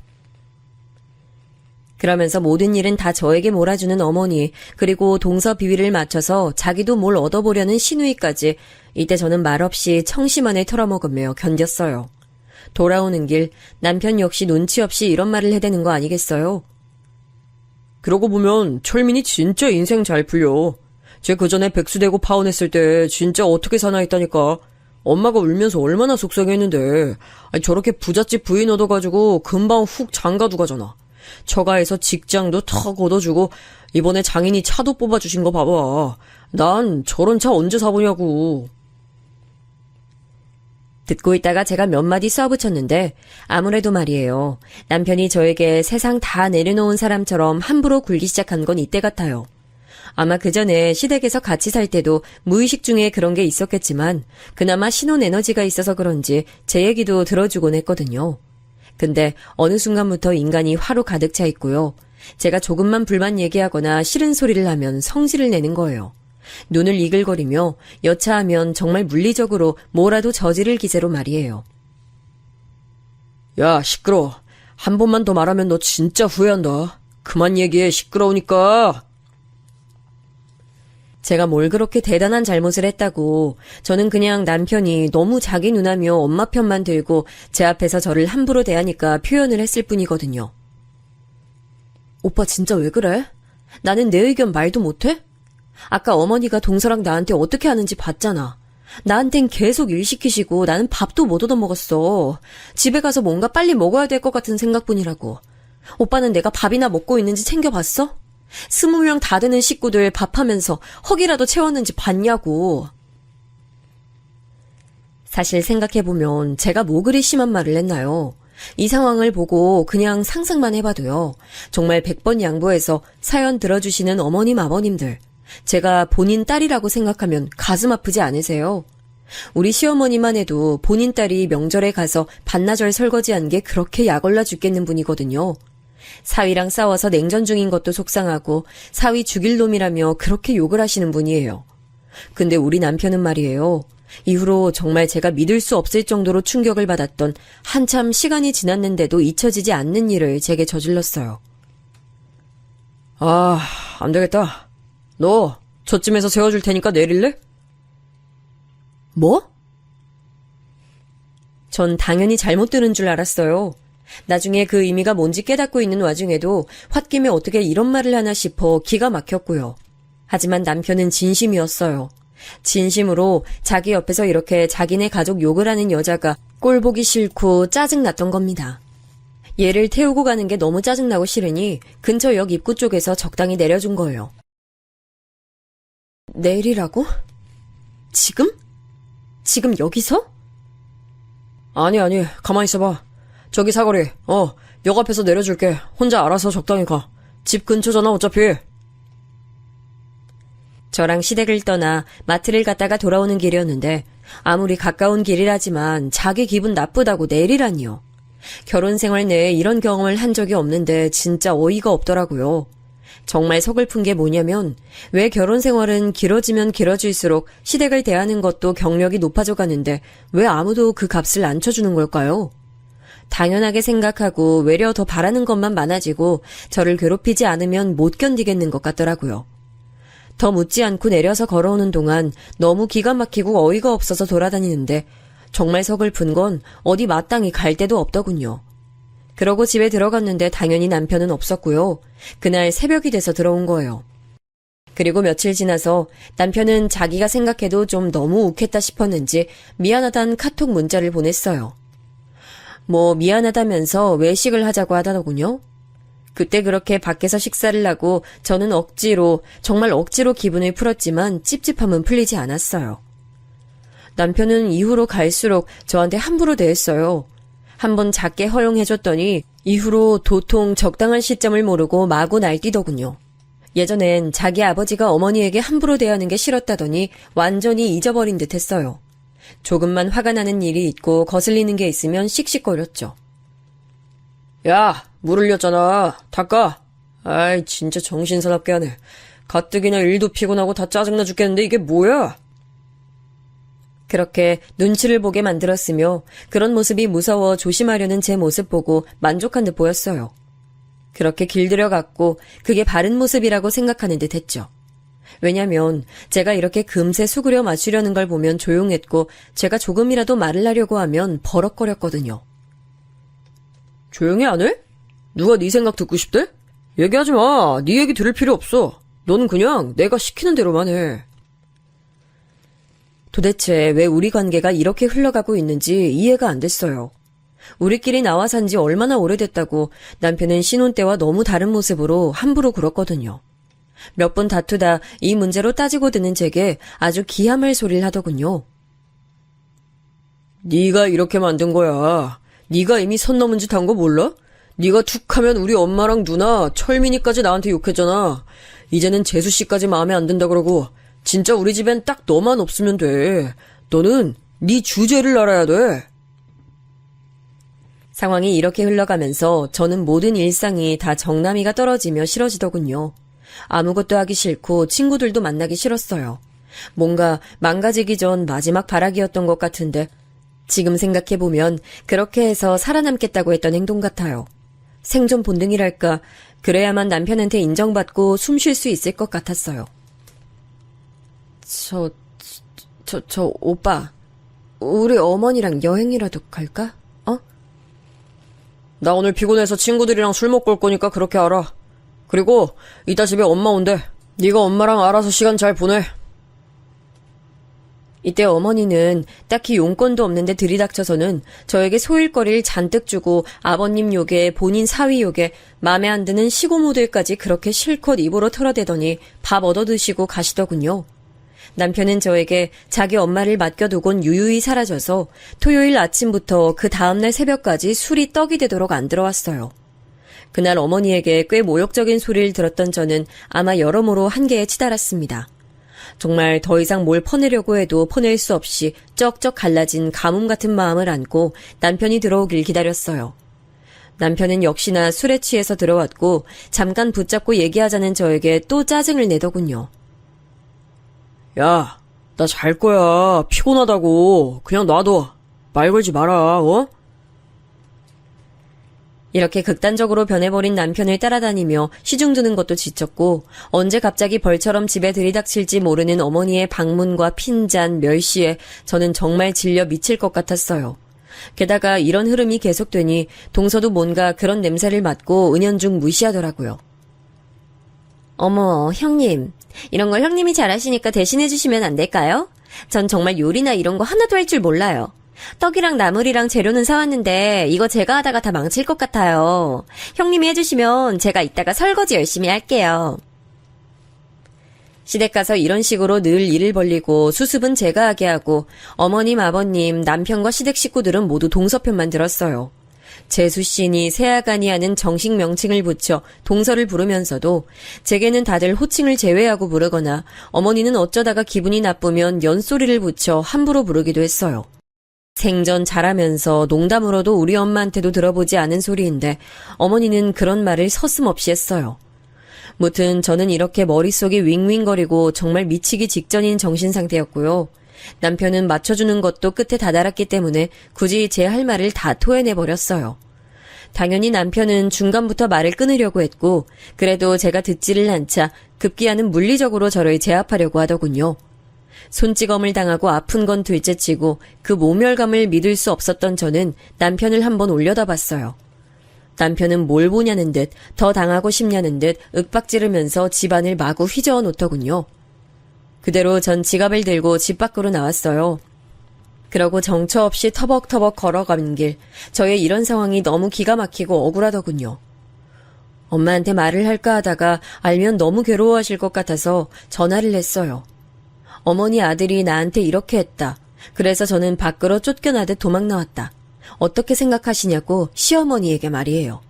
그러면서 모든 일은 다 저에게 몰아주는 어머니, 그리고 동서 비위를 맞춰서 자기도 뭘 얻어보려는 시누이까지 이때 저는 말없이 청심환을 털어먹으며 견뎠어요. 돌아오는 길 남편 역시 눈치 없이 이런 말을 해대는 거 아니겠어요? 그러고 보면 철민이 진짜 인생 잘 풀려. 쟤 그전에 백수되고 파혼했을 때 진짜 어떻게 사나 했다니까. 엄마가 울면서 얼마나 속상했는데. 아니, 저렇게 부잣집 부인 얻어가지고 금방 훅 장가도 가잖아. 처가에서 직장도 턱 얻어주고 이번에 장인이 차도 뽑아주신 거 봐봐. 난 저런 차 언제 사보냐고. 듣고 있다가 제가 몇 마디 쏘아붙였는데 아무래도 말이에요. 남편이 저에게 세상 다 내려놓은 사람처럼 함부로 굴기 시작한 건 이때 같아요. 아마 그 전에 시댁에서 같이 살 때도 무의식 중에 그런 게 있었겠지만 그나마 신혼 에너지가 있어서 그런지 제 얘기도 들어주곤 했거든요. 근데 어느 순간부터 인간이 화로 가득 차 있고요. 제가 조금만 불만 얘기하거나 싫은 소리를 하면 성질을 내는 거예요. 눈을 이글거리며 여차하면 정말 물리적으로 뭐라도 저지를 기세로 말이에요. 야, 시끄러워. 한 번만 더 말하면 너 진짜 후회한다. 그만 얘기해, 시끄러우니까. 제가 뭘 그렇게 대단한 잘못을 했다고. 저는 그냥 남편이 너무 자기 눈하며 엄마 편만 들고 제 앞에서 저를 함부로 대하니까 표현을 했을 뿐이거든요. 오빠 진짜 왜 그래? 나는 내 의견 말도 못해? 아까 어머니가 동서랑 나한테 어떻게 하는지 봤잖아. 나한텐 계속 일 시키시고 나는 밥도 못 얻어먹었어. 집에 가서 뭔가 빨리 먹어야 될 것 같은 생각뿐이라고. 오빠는 내가 밥이나 먹고 있는지 챙겨봤어? 20명 다 되는 식구들 밥하면서 허기라도 채웠는지 봤냐고. 사실 생각해보면 제가 뭐 그리 심한 말을 했나요? 이 상황을 보고 그냥 상상만 해봐도요. 정말 100번 양보해서 사연 들어주시는 어머님 아버님들. 제가 본인 딸이라고 생각하면 가슴 아프지 않으세요? 우리 시어머니만 해도 본인 딸이 명절에 가서 반나절 설거지한 게 그렇게 약올라 죽겠는 분이거든요. 사위랑 싸워서 냉전 중인 것도 속상하고 사위 죽일 놈이라며 그렇게 욕을 하시는 분이에요. 근데 우리 남편은 말이에요. 이후로 정말 제가 믿을 수 없을 정도로 충격을 받았던 한참 시간이 지났는데도 잊혀지지 않는 일을 제게 저질렀어요. 아, 안 되겠다. 너 저쯤에서 세워줄 테니까 내릴래? 뭐? 전 당연히 잘못 들은 줄 알았어요. 나중에 그 의미가 뭔지 깨닫고 있는 와중에도 홧김에 어떻게 이런 말을 하나 싶어 기가 막혔고요. 하지만 남편은 진심이었어요. 진심으로 자기 옆에서 이렇게 자기네 가족 욕을 하는 여자가 꼴보기 싫고 짜증났던 겁니다. 얘를 태우고 가는 게 너무 짜증나고 싫으니 근처 역 입구 쪽에서 적당히 내려준 거예요. 내리라고? 지금? 지금 여기서? 아니, 가만히 있어봐. 저기 사거리, 역 앞에서 내려줄게. 혼자 알아서 적당히 가. 집 근처잖아, 어차피. 저랑 시댁을 떠나 마트를 갔다가 돌아오는 길이었는데 아무리 가까운 길이라지만 자기 기분 나쁘다고 내리라니요. 결혼 생활 내에 이런 경험을 한 적이 없는데 진짜 어이가 없더라고요. 정말 서글픈 게 뭐냐면 왜 결혼 생활은 길어지면 길어질수록 시댁을 대하는 것도 경력이 높아져 가는데 왜 아무도 그 값을 안 쳐주는 걸까요? 당연하게 생각하고 외려 더 바라는 것만 많아지고 저를 괴롭히지 않으면 못 견디겠는 것 같더라고요. 더 묻지 않고 내려서 걸어오는 동안 너무 기가 막히고 어이가 없어서 돌아다니는데 정말 서글픈 건 어디 마땅히 갈 데도 없더군요. 그러고 집에 들어갔는데 당연히 남편은 없었고요. 그날 새벽이 돼서 들어온 거예요. 그리고 며칠 지나서 남편은 자기가 생각해도 좀 너무 욱했다 싶었는지 미안하단 카톡 문자를 보냈어요. 뭐 미안하다면서 외식을 하자고 하더군요. 그때 그렇게 밖에서 식사를 하고 저는 정말 억지로 기분을 풀었지만 찝찝함은 풀리지 않았어요. 남편은 이후로 갈수록 저한테 함부로 대했어요. 한번 작게 허용해줬더니 이후로 도통 적당한 시점을 모르고 마구 날뛰더군요. 예전엔 자기 아버지가 어머니에게 함부로 대하는 게 싫었다더니 완전히 잊어버린 듯 했어요. 조금만 화가 나는 일이 있고 거슬리는 게 있으면 씩씩거렸죠. 야, 물 흘렸잖아. 닦아. 아이, 진짜 정신사납게 하네. 가뜩이나 일도 피곤하고 다 짜증나 죽겠는데 이게 뭐야? 그렇게 눈치를 보게 만들었으며 그런 모습이 무서워 조심하려는 제 모습 보고 만족한 듯 보였어요. 그렇게 길들여갔고 그게 바른 모습이라고 생각하는 듯 했죠. 왜냐면 제가 이렇게 금세 수그려 맞추려는 걸 보면 조용했고 제가 조금이라도 말을 하려고 하면 버럭거렸거든요. 조용히 안 해? 누가 네 생각 듣고 싶대? 얘기하지 마. 네 얘기 들을 필요 없어. 넌 그냥 내가 시키는 대로만 해. 도대체 왜 우리 관계가 이렇게 흘러가고 있는지 이해가 안 됐어요. 우리끼리 나와 산 지 얼마나 오래됐다고 남편은 신혼 때와 너무 다른 모습으로 함부로 굴었거든요. 몇 번 다투다 이 문제로 따지고 드는 제게 아주 기함할 소리를 하더군요. 네가 이렇게 만든 거야. 네가 이미 선 넘은 짓 한 거 몰라? 네가 툭 하면 우리 엄마랑 누나, 철민이까지 나한테 욕했잖아. 이제는 재수씨까지 마음에 안 든다 그러고 진짜 우리 집엔 딱 너만 없으면 돼. 너는 네 주제를 알아야 돼. 상황이 이렇게 흘러가면서 저는 모든 일상이 다 정남이가 떨어지며 싫어지더군요. 아무것도 하기 싫고 친구들도 만나기 싫었어요. 뭔가 망가지기 전 마지막 발악이었던 것 같은데 지금 생각해보면 그렇게 해서 살아남겠다고 했던 행동 같아요. 생존 본능이랄까 그래야만 남편한테 인정받고 숨 쉴 수 있을 것 같았어요. 저 오빠 우리 어머니랑 여행이라도 갈까? 어? 나 오늘 피곤해서 친구들이랑 술 먹고 올 거니까 그렇게 알아. 그리고 이따 집에 엄마 온대. 네가 엄마랑 알아서 시간 잘 보내. 이때 어머니는 딱히 용건도 없는데 들이닥쳐서는 저에게 소일거리를 잔뜩 주고 아버님 욕에 본인 사위 욕에 맘에 안 드는 시고모들까지 그렇게 실컷 입으로 털어대더니 밥 얻어드시고 가시더군요. 남편은 저에게 자기 엄마를 맡겨두곤 유유히 사라져서 토요일 아침부터 그 다음날 새벽까지 술이 떡이 되도록 안 들어왔어요. 그날 어머니에게 꽤 모욕적인 소리를 들었던 저는 아마 여러모로 한계에 치달았습니다. 정말 더 이상 뭘 퍼내려고 해도 퍼낼 수 없이 쩍쩍 갈라진 가뭄 같은 마음을 안고 남편이 들어오길 기다렸어요. 남편은 역시나 술에 취해서 들어왔고 잠깐 붙잡고 얘기하자는 저에게 또 짜증을 내더군요. 야, 나 잘 거야. 피곤하다고. 그냥 놔둬. 말 걸지 마라, 어? 이렇게 극단적으로 변해버린 남편을 따라다니며 시중드는 것도 지쳤고 언제 갑자기 벌처럼 집에 들이닥칠지 모르는 어머니의 방문과 핀잔, 멸시에 저는 정말 질려 미칠 것 같았어요. 게다가 이런 흐름이 계속되니 동서도 뭔가 그런 냄새를 맡고 은연중 무시하더라고요. 어머, 형님. 이런 걸 형님이 잘하시니까 대신해 주시면 안 될까요? 전 정말 요리나 이런 거 하나도 할 줄 몰라요. 떡이랑 나물이랑 재료는 사왔는데 이거 제가 하다가 다 망칠 것 같아요. 형님이 해주시면 제가 이따가 설거지 열심히 할게요. 시댁 가서 이런 식으로 늘 일을 벌리고 수습은 제가 하게 하고 어머님, 아버님, 남편과 시댁 식구들은 모두 동서편만 들었어요. 재수씨니 새아가니 하는 정식 명칭을 붙여 동서를 부르면서도 제게는 다들 호칭을 제외하고 부르거나 어머니는 어쩌다가 기분이 나쁘면 연소리를 붙여 함부로 부르기도 했어요. 생전 잘하면서 농담으로도 우리 엄마한테도 들어보지 않은 소리인데 어머니는 그런 말을 서슴없이 했어요. 무튼 저는 이렇게 머릿속이 윙윙거리고 정말 미치기 직전인 정신상태였고요. 남편은 맞춰주는 것도 끝에 다다랐기 때문에 굳이 제 할 말을 다 토해내버렸어요. 당연히 남편은 중간부터 말을 끊으려고 했고 그래도 제가 듣지를 않자 급기야는 물리적으로 저를 제압하려고 하더군요. 손찌검을 당하고 아픈 건 둘째치고 그 모멸감을 믿을 수 없었던 저는 남편을 한번 올려다봤어요. 남편은 뭘 보냐는 듯 더 당하고 싶냐는 듯 윽박지르면서 집안을 마구 휘저어 놓더군요. 그대로 전 지갑을 들고 집 밖으로 나왔어요. 그러고 정처 없이 터벅터벅 걸어가는 길, 저의 이런 상황이 너무 기가 막히고 억울하더군요. 엄마한테 말을 할까 하다가 알면 너무 괴로워하실 것 같아서 전화를 했어요. 어머니 아들이 나한테 이렇게 했다. 그래서 저는 밖으로 쫓겨나듯 도망 나왔다. 어떻게 생각하시냐고 시어머니에게 말이에요.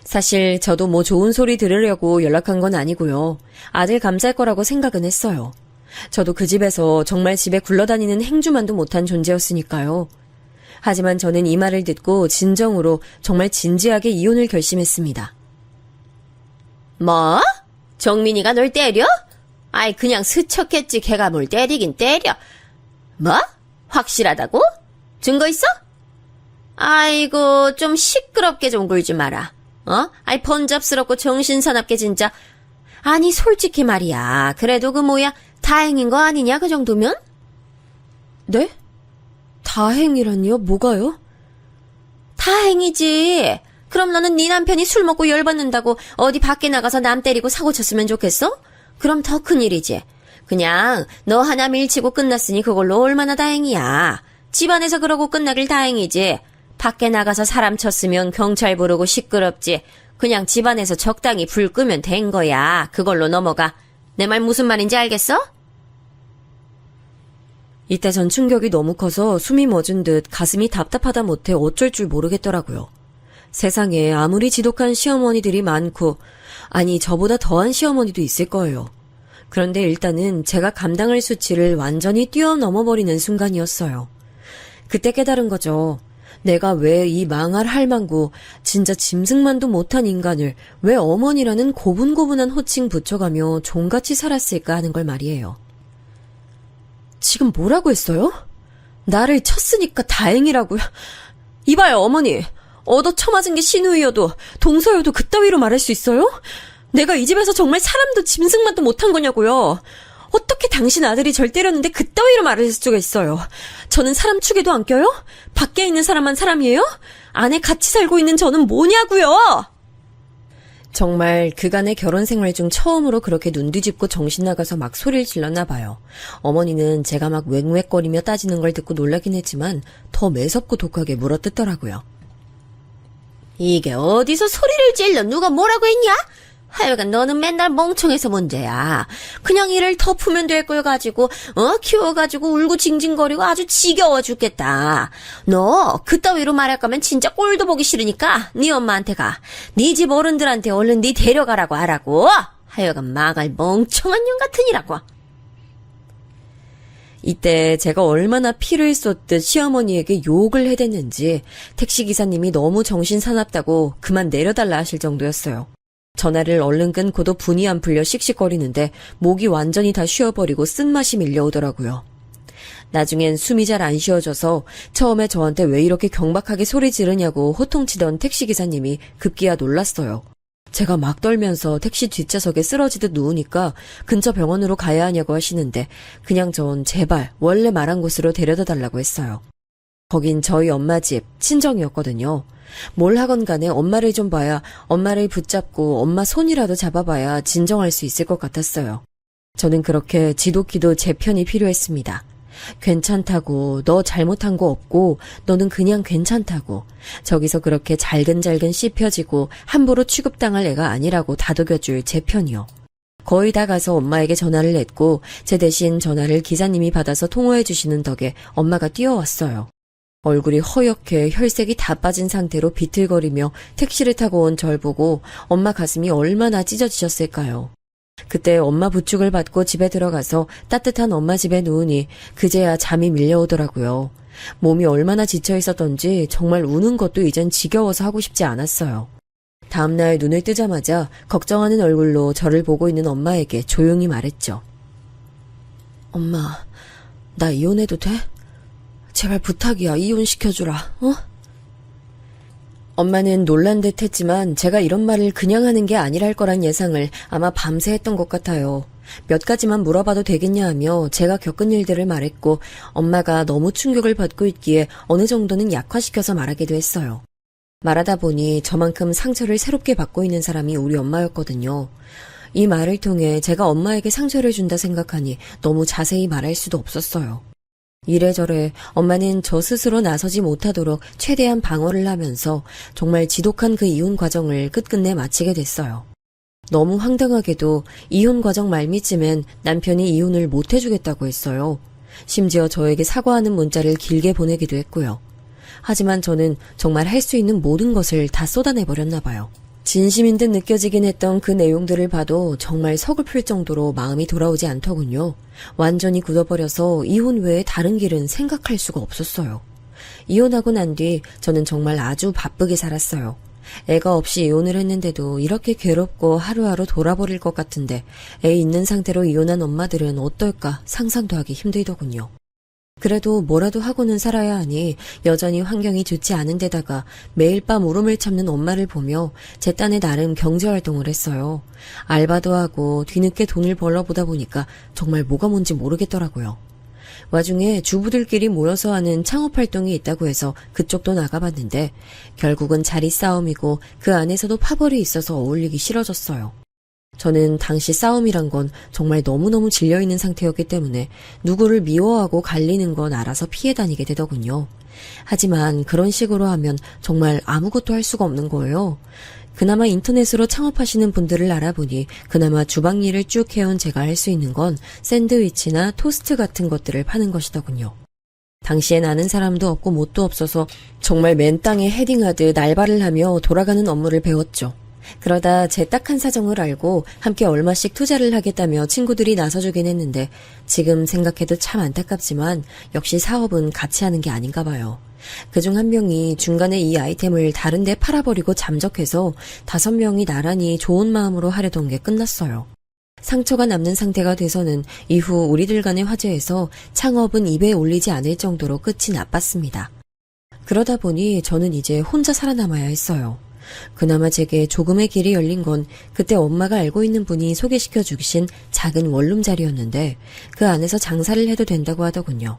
사실 저도 뭐 좋은 소리 들으려고 연락한 건 아니고요. 아들 감쌀 거라고 생각은 했어요. 저도 그 집에서 정말 집에 굴러다니는 행주만도 못한 존재였으니까요. 하지만 저는 이 말을 듣고 진정으로 정말 진지하게 이혼을 결심했습니다. 뭐? 정민이가 널 때려? 아이, 그냥 스쳤겠지. 걔가 뭘 때리긴 때려. 뭐? 확실하다고? 증거 있어? 아이고, 좀 시끄럽게 좀 굴지 마라. 아이, 번잡스럽고 정신사납게 진짜. 아니, 솔직히 말이야. 그래도 그 뭐야, 다행인 거 아니냐, 그 정도면? 네? 다행이라니요? 뭐가요? 다행이지. 그럼 너는 네 남편이 술 먹고 열받는다고 어디 밖에 나가서 남 때리고 사고 쳤으면 좋겠어? 그럼 더 큰일이지. 그냥 너 하나 밀치고 끝났으니 그걸로 얼마나 다행이야. 집안에서 그러고 끝나길 다행이지. 밖에 나가서 사람 쳤으면 경찰 부르고 시끄럽지. 그냥 집안에서 적당히 불 끄면 된 거야. 그걸로 넘어가. 내 말 무슨 말인지 알겠어? 이때 전 충격이 너무 커서 숨이 멎은 듯 가슴이 답답하다 못해 어쩔 줄 모르겠더라고요. 세상에 아무리 지독한 시어머니들이 많고, 아니 저보다 더한 시어머니도 있을 거예요. 그런데 일단은 제가 감당할 수치를 완전히 뛰어넘어버리는 순간이었어요. 그때 깨달은 거죠. 내가 왜 이 망할 할망구, 진짜 짐승만도 못한 인간을 왜 어머니라는 고분고분한 호칭 붙여가며 종같이 살았을까 하는 걸 말이에요. 지금 뭐라고 했어요? 나를 쳤으니까 다행이라고요? 이봐요, 어머니. 얻어 처맞은 게 신우이여도 동서여도 그따위로 말할 수 있어요? 내가 이 집에서 정말 사람도 짐승만도 못한 거냐고요? 어떻게 당신 아들이 절 때렸는데 그따위로 말할 수가 있어요? 저는 사람 축에도 안 껴요? 밖에 있는 사람만 사람이에요? 안에 같이 살고 있는 저는 뭐냐고요? 정말 그간의 결혼 생활 중 처음으로 그렇게 눈 뒤집고 정신 나가서 막 소리를 질렀나 봐요. 어머니는 제가 막 웽웽거리며 따지는 걸 듣고 놀라긴 했지만 더 매섭고 독하게 물어뜯더라고요. 이게 어디서 소리를 질러? 누가 뭐라고 했냐? 하여간 너는 맨날 멍청해서 문제야. 그냥 이를 덮으면 될 걸 가지고 키워가지고 울고 징징거리고 아주 지겨워 죽겠다. 너 그따위로 말할 거면 진짜 꼴도 보기 싫으니까 네 엄마한테 가. 네 집 어른들한테 얼른 네 데려가라고 하라고. 하여간 망할 멍청한 년 같으니라고. 이때 제가 얼마나 피를 쏟듯 시어머니에게 욕을 해댔는지 택시기사님이 너무 정신사납다고 그만 내려달라 하실 정도였어요. 전화를 얼른 끊고도 분이 안 풀려 씩씩거리는데 목이 완전히 다 쉬어버리고 쓴맛이 밀려오더라고요. 나중엔 숨이 잘 안 쉬어져서 처음에 저한테 왜 이렇게 경박하게 소리 지르냐고 호통치던 택시기사님이 급기야 놀랐어요. 제가 막 떨면서 택시 뒷좌석에 쓰러지듯 누우니까 근처 병원으로 가야 하냐고 하시는데 그냥 전 제발 원래 말한 곳으로 데려다 달라고 했어요. 거긴 저희 엄마 집, 친정이었거든요. 뭘 하건 간에 엄마를 좀 봐야, 엄마를 붙잡고 엄마 손이라도 잡아봐야 진정할 수 있을 것 같았어요. 저는 그렇게 지독히도 제 편이 필요했습니다. 괜찮다고, 너 잘못한 거 없고, 너는 그냥 괜찮다고, 저기서 그렇게 잘근잘근 씹혀지고 함부로 취급당할 애가 아니라고 다독여줄 제 편이요. 거의 다 가서 엄마에게 전화를 냈고 제 대신 전화를 기사님이 받아서 통화해 주시는 덕에 엄마가 뛰어왔어요. 얼굴이 허옇게 혈색이 다 빠진 상태로 비틀거리며 택시를 타고 온 절 보고 엄마 가슴이 얼마나 찢어지셨을까요. 그때 엄마 부축을 받고 집에 들어가서 따뜻한 엄마 집에 누우니 그제야 잠이 밀려오더라고요. 몸이 얼마나 지쳐 있었던지 정말 우는 것도 이젠 지겨워서 하고 싶지 않았어요. 다음날 눈을 뜨자마자 걱정하는 얼굴로 저를 보고 있는 엄마에게 조용히 말했죠. 엄마, 나 이혼해도 돼? 제발 부탁이야, 이혼시켜주라, 어? 엄마는 놀란 듯 했지만 제가 이런 말을 그냥 하는 게 아니랄 거란 예상을 아마 밤새 했던 것 같아요. 몇 가지만 물어봐도 되겠냐 하며 제가 겪은 일들을 말했고 엄마가 너무 충격을 받고 있기에 어느 정도는 약화시켜서 말하기도 했어요. 말하다 보니 저만큼 상처를 새롭게 받고 있는 사람이 우리 엄마였거든요. 이 말을 통해 제가 엄마에게 상처를 준다 생각하니 너무 자세히 말할 수도 없었어요. 이래저래 엄마는 저 스스로 나서지 못하도록 최대한 방어를 하면서 정말 지독한 그 이혼 과정을 끝끝내 마치게 됐어요. 너무 황당하게도 이혼 과정 말미쯤엔 남편이 이혼을 못 해주겠다고 했어요. 심지어 저에게 사과하는 문자를 길게 보내기도 했고요. 하지만 저는 정말 할 수 있는 모든 것을 다 쏟아내버렸나 봐요. 진심인 듯 느껴지긴 했던 그 내용들을 봐도 정말 서글플 정도로 마음이 돌아오지 않더군요. 완전히 굳어버려서 이혼 외에 다른 길은 생각할 수가 없었어요. 이혼하고 난 뒤 저는 정말 아주 바쁘게 살았어요. 애가 없이 이혼을 했는데도 이렇게 괴롭고 하루하루 돌아버릴 것 같은데 애 있는 상태로 이혼한 엄마들은 어떨까 상상도 하기 힘들더군요. 그래도 뭐라도 하고는 살아야 하니 여전히 환경이 좋지 않은 데다가 매일 밤 울음을 참는 엄마를 보며 제 딴에 나름 경제활동을 했어요. 알바도 하고 뒤늦게 돈을 벌러보다 보니까 정말 뭐가 뭔지 모르겠더라고요. 와중에 주부들끼리 모여서 하는 창업활동이 있다고 해서 그쪽도 나가봤는데 결국은 자리 싸움이고 그 안에서도 파벌이 있어서 어울리기 싫어졌어요. 저는 당시 싸움이란 건 정말 너무너무 질려있는 상태였기 때문에 누구를 미워하고 갈리는 건 알아서 피해 다니게 되더군요. 하지만 그런 식으로 하면 정말 아무것도 할 수가 없는 거예요. 그나마 인터넷으로 창업하시는 분들을 알아보니 그나마 주방 일을 쭉 해온 제가 할 수 있는 건 샌드위치나 토스트 같은 것들을 파는 것이더군요. 당시엔 아는 사람도 없고 뭣도 없어서 정말 맨 땅에 헤딩하듯 알바를 하며 돌아가는 업무를 배웠죠. 그러다 제 딱한 사정을 알고 함께 얼마씩 투자를 하겠다며 친구들이 나서주긴 했는데 지금 생각해도 참 안타깝지만 역시 사업은 같이 하는 게 아닌가 봐요. 그중 한 명이 중간에 이 아이템을 다른 데 팔아버리고 잠적해서 5명이 나란히 좋은 마음으로 하려던 게 끝났어요. 상처가 남는 상태가 돼서는 이후 우리들 간의 화제에서 창업은 입에 올리지 않을 정도로 끝이 나빴습니다. 그러다 보니 저는 이제 혼자 살아남아야 했어요. 그나마 제게 조금의 길이 열린 건 그때 엄마가 알고 있는 분이 소개시켜 주신 작은 원룸 자리였는데 그 안에서 장사를 해도 된다고 하더군요.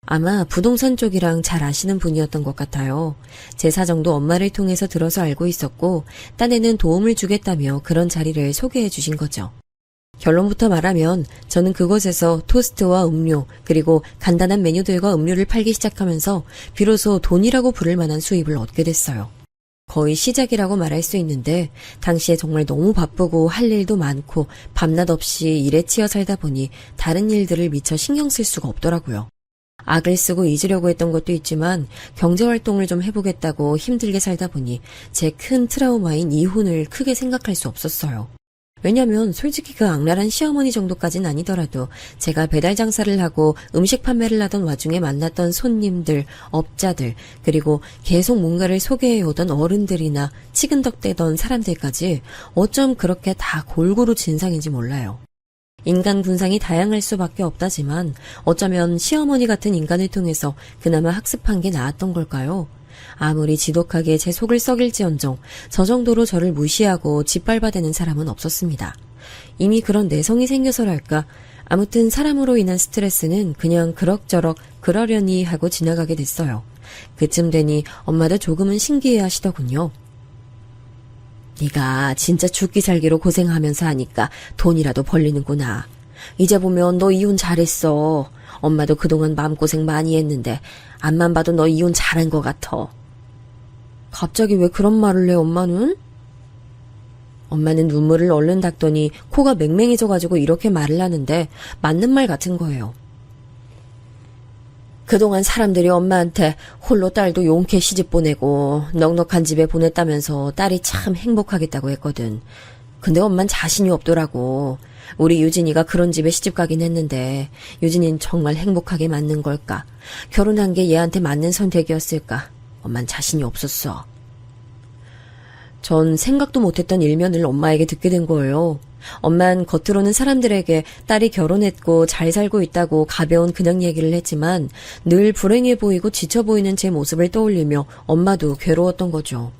아마 부동산 쪽이랑 잘 아시는 분이었던 것 같아요. 제 사정도 엄마를 통해서 들어서 알고 있었고 딴에는 도움을 주겠다며 그런 자리를 소개해 주신 거죠. 결론부터 말하면 저는 그곳에서 토스트와 음료 그리고 간단한 메뉴들과 음료를 팔기 시작하면서 비로소 돈이라고 부를 만한 수입을 얻게 됐어요. 거의 시작이라고 말할 수 있는데 당시에 정말 너무 바쁘고 할 일도 많고 밤낮 없이 일에 치여 살다 보니 다른 일들을 미처 신경 쓸 수가 없더라고요. 악을 쓰고 잊으려고 했던 것도 있지만 경제활동을 좀 해보겠다고 힘들게 살다 보니 제 큰 트라우마인 이혼을 크게 생각할 수 없었어요. 왜냐면 솔직히 그 악랄한 시어머니 정도까진 아니더라도 제가 배달 장사를 하고 음식 판매를 하던 와중에 만났던 손님들, 업자들, 그리고 계속 뭔가를 소개해오던 어른들이나 치근덕대던 사람들까지 어쩜 그렇게 다 골고루 진상인지 몰라요. 인간 군상이 다양할 수밖에 없다지만 어쩌면 시어머니 같은 인간을 통해서 그나마 학습한 게 나았던 걸까요? 아무리 지독하게 제 속을 썩일지언정 저 정도로 저를 무시하고 짓밟아대는 사람은 없었습니다. 이미 그런 내성이 생겨서랄까 아무튼 사람으로 인한 스트레스는 그냥 그럭저럭 그러려니 하고 지나가게 됐어요. 그쯤 되니 엄마도 조금은 신기해 하시더군요. 네가 진짜 죽기 살기로 고생하면서 하니까 돈이라도 벌리는구나. 이제 보면 너 이혼 잘했어. 엄마도 그동안 마음고생 많이 했는데 앞만 봐도 너 이혼 잘한 것 같아. 갑자기 왜 그런 말을 해, 엄마는? 엄마는 눈물을 얼른 닦더니 코가 맹맹해져가지고 이렇게 말을 하는데 맞는 말 같은 거예요. 그동안 사람들이 엄마한테 홀로 딸도 용케 시집 보내고 넉넉한 집에 보냈다면서 딸이 참 행복하겠다고 했거든. 근데 엄만 자신이 없더라고. 우리 유진이가 그런 집에 시집 가긴 했는데 유진이는 정말 행복하게 맞는 걸까? 결혼한 게 얘한테 맞는 선택이었을까? 엄만 자신이 없었어. 전 생각도 못했던 일면을 엄마에게 듣게 된 거예요. 엄만 겉으로는 사람들에게 딸이 결혼했고 잘 살고 있다고 가벼운 그냥 얘기를 했지만 늘 불행해 보이고 지쳐 보이는 제 모습을 떠올리며 엄마도 괴로웠던 거죠.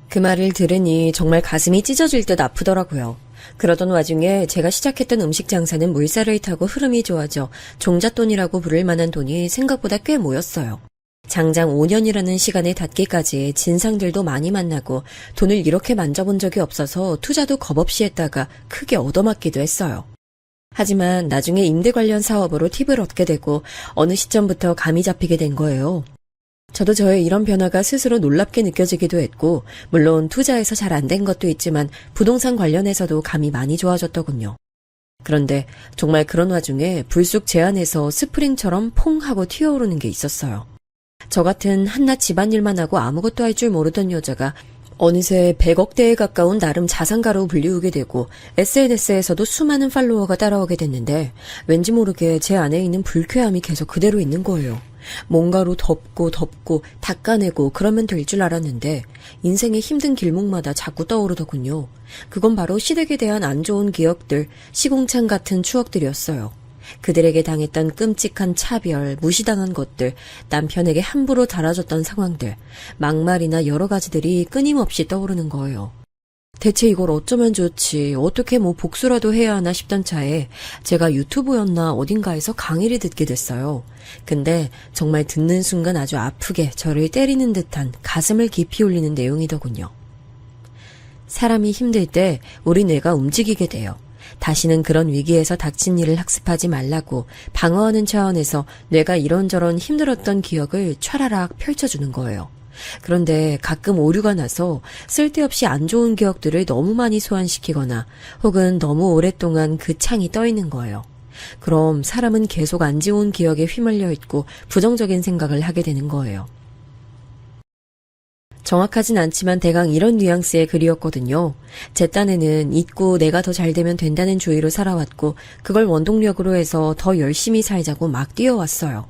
그 말을 들으니 정말 가슴이 찢어질 듯 아프더라고요. 그러던 와중에 제가 시작했던 음식 장사는 물살을 타고 흐름이 좋아져 종잣돈이라고 부를 만한 돈이 생각보다 꽤 모였어요. 장장 5년이라는 시간에 닿기까지 진상들도 많이 만나고 돈을 이렇게 만져본 적이 없어서 투자도 겁없이 했다가 크게 얻어맞기도 했어요. 하지만 나중에 임대 관련 사업으로 팁을 얻게 되고 어느 시점부터 감이 잡히게 된 거예요. 저도 저의 이런 변화가 스스로 놀랍게 느껴지기도 했고 물론 투자에서 잘 안 된 것도 있지만 부동산 관련해서도 감이 많이 좋아졌더군요. 그런데 정말 그런 와중에 불쑥 제 안에서 스프링처럼 퐁 하고 튀어오르는 게 있었어요. 저 같은 한낱 집안일만 하고 아무것도 할 줄 모르던 여자가 어느새 100억대에 가까운 나름 자산가로 불리우게 되고 SNS에서도 수많은 팔로워가 따라오게 됐는데 왠지 모르게 제 안에 있는 불쾌함이 계속 그대로 있는 거예요. 뭔가로 덮고 닦아내고 그러면 될 줄 알았는데 인생의 힘든 길목마다 자꾸 떠오르더군요. 그건 바로 시댁에 대한 안 좋은 기억들, 시궁창 같은 추억들이었어요. 그들에게 당했던 끔찍한 차별, 무시당한 것들, 남편에게 함부로 달아줬던 상황들, 막말이나 여러 가지들이 끊임없이 떠오르는 거예요. 대체 이걸 어쩌면 좋지, 어떻게 복수라도 해야 하나 싶던 차에 제가 유튜브였나 어딘가에서 강의를 듣게 됐어요. 근데 정말 듣는 순간 아주 아프게 저를 때리는 듯한 가슴을 깊이 울리는 내용이더군요. 사람이 힘들 때 우리 뇌가 움직이게 돼요. 다시는 그런 위기에서 닥친 일을 학습하지 말라고 방어하는 차원에서 뇌가 이런저런 힘들었던 기억을 촤라락 펼쳐주는 거예요. 그런데 가끔 오류가 나서 쓸데없이 안 좋은 기억들을 너무 많이 소환시키거나 혹은 너무 오랫동안 그 창이 떠 있는 거예요. 그럼 사람은 계속 안 좋은 기억에 휘말려 있고 부정적인 생각을 하게 되는 거예요. 정확하진 않지만 대강 이런 뉘앙스의 글이었거든요. 제 딴에는 잊고 내가 더 잘되면 된다는 주의로 살아왔고 그걸 원동력으로 해서 더 열심히 살자고 막 뛰어왔어요.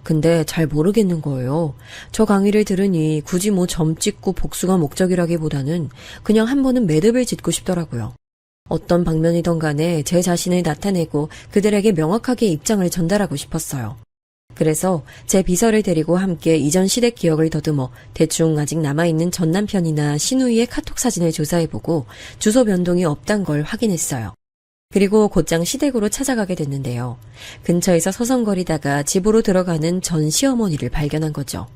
근데 잘 모르겠는 거예요. 저 강의를 들으니 굳이 점 찍고 복수가 목적이라기보다는 그냥 한 번은 매듭을 짓고 싶더라고요. 어떤 방면이든 간에 제 자신을 나타내고 그들에게 명확하게 입장을 전달하고 싶었어요. 그래서 제 비서를 데리고 함께 이전 시댁 기억을 더듬어 대충 아직 남아있는 전 남편이나 시누이의 카톡 사진을 조사해보고 주소 변동이 없단 걸 확인했어요. 그리고 곧장 시댁으로 찾아가게 됐는데요. 근처에서 서성거리다가 집으로 들어가는 전 시어머니를 발견한 거죠.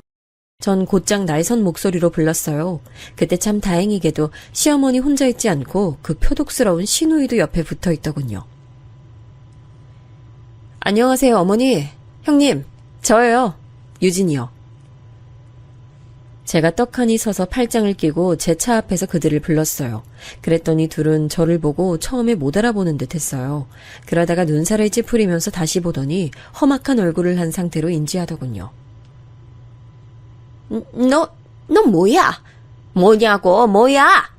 전 곧장 날선 목소리로 불렀어요. 그때 참 다행히게도 시어머니 혼자 있지 않고 그 표독스러운 시누이도 옆에 붙어 있더군요. 안녕하세요, 어머니. 형님, 저예요. 유진이요. 제가 떡하니 서서 팔짱을 끼고 제 차 앞에서 그들을 불렀어요. 그랬더니 둘은 저를 보고 처음에 못 알아보는 듯 했어요. 그러다가 눈살을 찌푸리면서 다시 보더니 험악한 얼굴을 한 상태로 인지하더군요. 너 뭐야? 뭐냐고, 뭐야?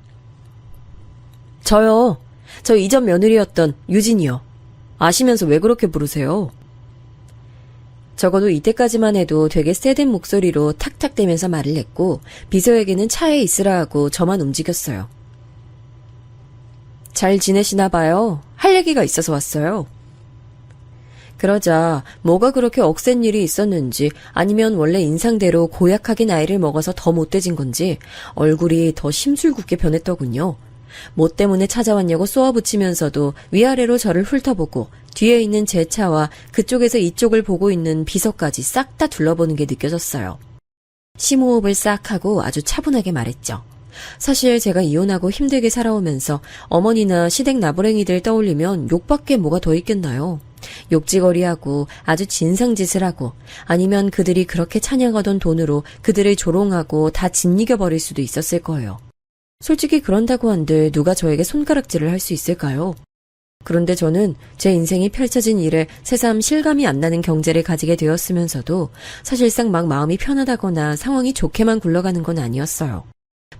저요. 저 이전 며느리였던 유진이요. 아시면서 왜 그렇게 부르세요? 적어도 이때까지만 해도 되게 세된 목소리로 탁탁대면서 말을 했고 비서에게는 차에 있으라 하고 저만 움직였어요. 잘 지내시나 봐요. 할 얘기가 있어서 왔어요. 그러자 뭐가 그렇게 억센 일이 있었는지 아니면 원래 인상대로 고약하게 나이를 먹어서 더 못돼진 건지 얼굴이 더 심술궂게 변했더군요. 뭐 때문에 찾아왔냐고 쏘아붙이면서도 위아래로 저를 훑어보고 뒤에 있는 제 차와 그쪽에서 이쪽을 보고 있는 비서까지 싹 다 둘러보는 게 느껴졌어요. 심호흡을 싹 하고 아주 차분하게 말했죠. 사실 제가 이혼하고 힘들게 살아오면서 어머니나 시댁 나부랭이들 떠올리면 욕밖에 뭐가 더 있겠나요? 욕지거리하고 아주 진상짓을 하고 아니면 그들이 그렇게 찬양하던 돈으로 그들을 조롱하고 다 짓이겨버릴 수도 있었을 거예요. 솔직히 그런다고 한들 누가 저에게 손가락질을 할 수 있을까요? 그런데 저는 제 인생이 펼쳐진 일에 새삼 실감이 안 나는 경제를 가지게 되었으면서도 사실상 막 마음이 편하다거나 상황이 좋게만 굴러가는 건 아니었어요.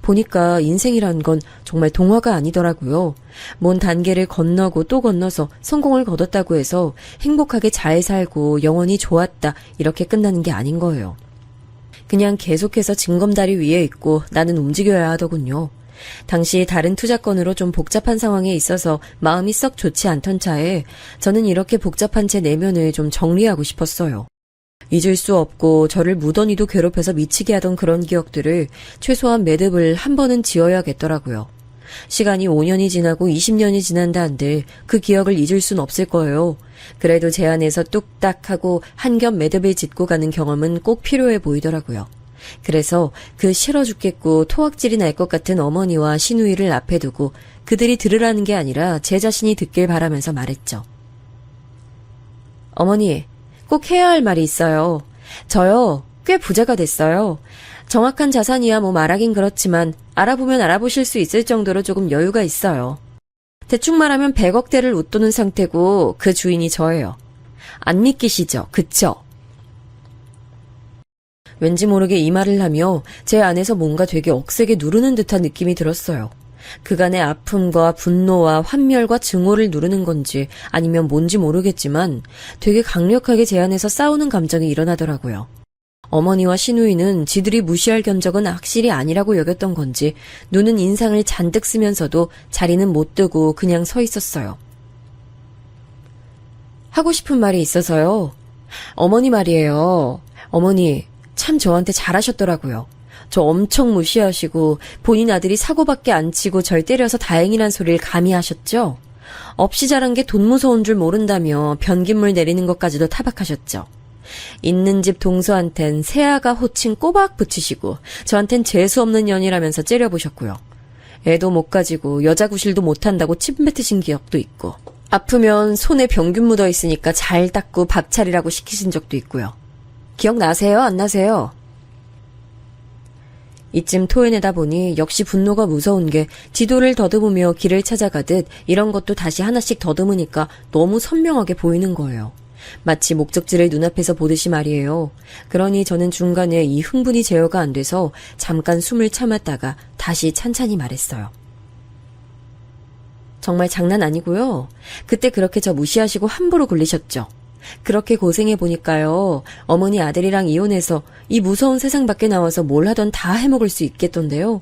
보니까 인생이란 건 정말 동화가 아니더라고요. 먼 단계를 건너고 또 건너서 성공을 거뒀다고 해서 행복하게 잘 살고 영원히 좋았다 이렇게 끝나는 게 아닌 거예요. 그냥 계속해서 징검다리 위에 있고 나는 움직여야 하더군요. 당시 다른 투자건으로 좀 복잡한 상황에 있어서 마음이 썩 좋지 않던 차에 저는 이렇게 복잡한 제 내면을 좀 정리하고 싶었어요. 잊을 수 없고 저를 무던히도 괴롭혀서 미치게 하던 그런 기억들을 최소한 매듭을 한 번은 지어야겠더라고요. 시간이 5년이 지나고 20년이 지난다 한들 그 기억을 잊을 순 없을 거예요. 그래도 제 안에서 뚝딱 하고 한 겹 매듭을 짓고 가는 경험은 꼭 필요해 보이더라고요. 그래서 그 싫어 죽겠고 토악질이 날 것 같은 어머니와 시누이를 앞에 두고 그들이 들으라는 게 아니라 제 자신이 듣길 바라면서 말했죠. 어머니, 꼭 해야 할 말이 있어요. 저요, 꽤 부자가 됐어요. 정확한 자산이야 뭐 말하긴 그렇지만 알아보면 알아보실 수 있을 정도로 조금 여유가 있어요. 대충 말하면 100억대를 웃도는 상태고 그 주인이 저예요. 안 믿기시죠? 그쵸? 왠지 모르게 이 말을 하며 제 안에서 뭔가 되게 억세게 누르는 듯한 느낌이 들었어요. 그간의 아픔과 분노와 환멸과 증오를 누르는 건지 아니면 뭔지 모르겠지만 되게 강력하게 제 안에서 싸우는 감정이 일어나더라고요. 어머니와 시누이는 지들이 무시할 견적은 확실히 아니라고 여겼던 건지 눈은 인상을 잔뜩 쓰면서도 자리는 못 뜨고 그냥 서 있었어요. 하고 싶은 말이 있어서요. 어머니 말이에요. 어머니 참 저한테 잘하셨더라고요. 저 엄청 무시하시고 본인 아들이 사고밖에 안 치고 절 때려서 다행이란 소리를 감히 하셨죠? 없이 자란 게 돈 무서운 줄 모른다며 변기물 내리는 것까지도 타박하셨죠. 있는 집 동서한텐 새아가 호칭 꼬박 붙이시고 저한텐 재수없는 년이라면서 째려보셨고요. 애도 못 가지고 여자 구실도 못한다고 침 뱉으신 기억도 있고 아프면 손에 병균 묻어 있으니까 잘 닦고 밥 차리라고 시키신 적도 있고요. 기억나세요? 안 나세요? 이쯤 토해내다 보니 역시 분노가 무서운 게 지도를 더듬으며 길을 찾아가듯 이런 것도 다시 하나씩 더듬으니까 너무 선명하게 보이는 거예요. 마치 목적지를 눈앞에서 보듯이 말이에요. 그러니 저는 중간에 이 흥분이 제어가 안 돼서 잠깐 숨을 참았다가 다시 찬찬히 말했어요. 정말 장난 아니고요. 그때 그렇게 저 무시하시고 함부로 굴리셨죠. 그렇게 고생해보니까요. 어머니 아들이랑 이혼해서 이 무서운 세상 밖에 나와서 뭘 하던 다 해먹을 수 있겠던데요.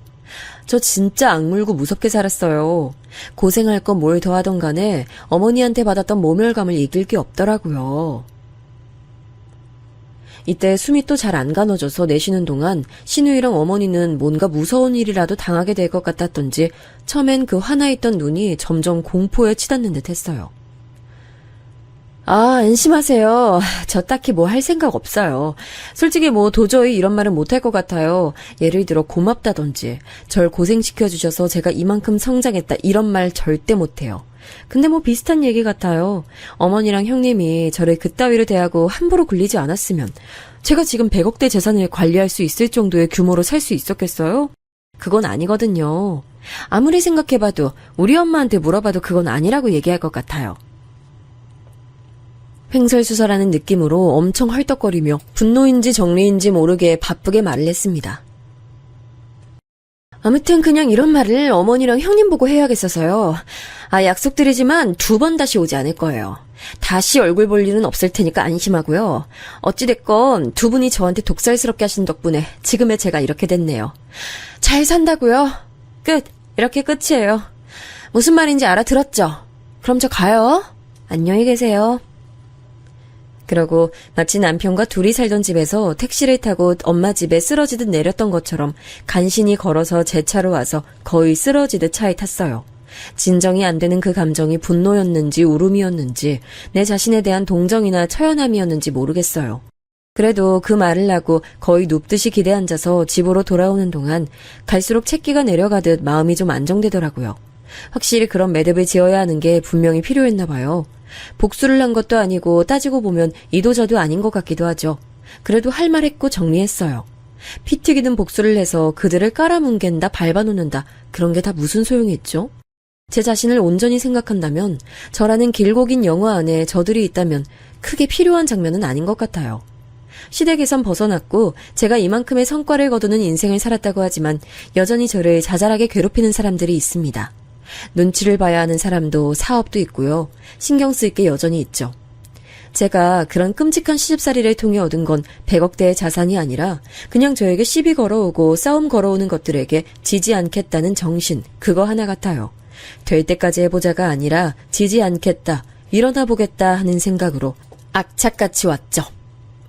저 진짜 악물고 무섭게 살았어요. 고생할 건 뭘 더하던 간에 어머니한테 받았던 모멸감을 이길 게 없더라고요. 이때 숨이 또 잘 안 가눠져서 내쉬는 동안 신우이랑 어머니는 뭔가 무서운 일이라도 당하게 될 것 같았던지 처음엔 그 화나있던 눈이 점점 공포에 치닫는 듯 했어요. 아, 안심하세요. 저 딱히 뭐 할 생각 없어요. 솔직히 뭐 도저히 이런 말은 못할 것 같아요. 예를 들어 고맙다던지 절 고생시켜주셔서 제가 이만큼 성장했다 이런 말 절대 못해요. 근데 뭐 비슷한 얘기 같아요. 어머니랑 형님이 저를 그따위로 대하고 함부로 굴리지 않았으면 제가 지금 100억대 재산을 관리할 수 있을 정도의 규모로 살 수 있었겠어요? 그건 아니거든요. 아무리 생각해봐도 우리 엄마한테 물어봐도 그건 아니라고 얘기할 것 같아요. 횡설수설하는 느낌으로 엄청 헐떡거리며 분노인지 정리인지 모르게 바쁘게 말을 했습니다. 아무튼 그냥 이런 말을 어머니랑 형님 보고 해야겠어서요. 약속드리지만 2번 다시 오지 않을 거예요. 다시 얼굴 볼 일은 없을 테니까 안심하고요. 어찌됐건 두 분이 저한테 독살스럽게 하신 덕분에 지금의 제가 이렇게 됐네요. 잘 산다고요? 끝. 이렇게 끝이에요. 무슨 말인지 알아들었죠? 그럼 저 가요. 안녕히 계세요. 그러고 마치 남편과 둘이 살던 집에서 택시를 타고 엄마 집에 쓰러지듯 내렸던 것처럼 간신히 걸어서 제 차로 와서 거의 쓰러지듯 차에 탔어요. 진정이 안 되는 그 감정이 분노였는지 울음이었는지 내 자신에 대한 동정이나 처연함이었는지 모르겠어요. 그래도 그 말을 하고 거의 눕듯이 기대 앉아서 집으로 돌아오는 동안 갈수록 채기가 내려가듯 마음이 좀 안정되더라고요. 확실히 그런 매듭을 지어야 하는 게 분명히 필요했나 봐요. 복수를 한 것도 아니고 따지고 보면 이도저도 아닌 것 같기도 하죠. 그래도 할 말 했고 정리했어요. 피 튀기는 복수를 해서 그들을 깔아뭉갠다 밟아놓는다 그런 게 다 무슨 소용이 있죠? 제 자신을 온전히 생각한다면 저라는 길고 긴 영화 안에 저들이 있다면 크게 필요한 장면은 아닌 것 같아요. 시댁에선 벗어났고 제가 이만큼의 성과를 거두는 인생을 살았다고 하지만 여전히 저를 자잘하게 괴롭히는 사람들이 있습니다. 눈치를 봐야 하는 사람도 사업도 있고요. 신경 쓸 게 여전히 있죠. 제가 그런 끔찍한 시집살이를 통해 얻은 건 100억대의 자산이 아니라 그냥 저에게 시비 걸어오고 싸움 걸어오는 것들에게 지지 않겠다는 정신, 그거 하나 같아요. 될 때까지 해보자가 아니라 지지 않겠다, 일어나 보겠다 하는 생각으로 악착같이 왔죠.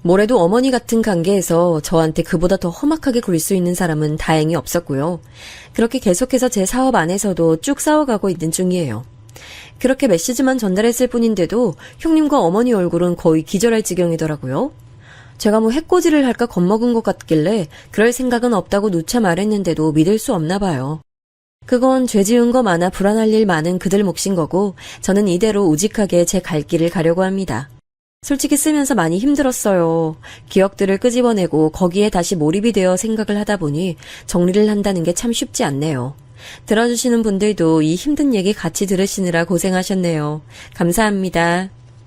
뭐래도 어머니 같은 관계에서 저한테 그보다 더 험악하게 굴 수 있는 사람은 다행히 없었고요. 그렇게 계속해서 제 사업 안에서도 쭉 싸워가고 있는 중이에요. 그렇게 메시지만 전달했을 뿐인데도 형님과 어머니 얼굴은 거의 기절할 지경이더라고요. 제가 뭐 해코지를 할까 겁먹은 것 같길래 그럴 생각은 없다고 누차 말했는데도 믿을 수 없나 봐요. 그건 죄 지은 거 많아 불안할 일 많은 그들 몫인 거고 저는 이대로 우직하게 제 갈 길을 가려고 합니다. 솔직히 쓰면서 많이 힘들었어요. 기억들을 끄집어내고 거기에 다시 몰입이 되어 생각을 하다 보니 정리를 한다는 게 참 쉽지 않네요. 들어주시는 분들도 이 힘든 얘기 같이 들으시느라 고생하셨네요. 감사합니다.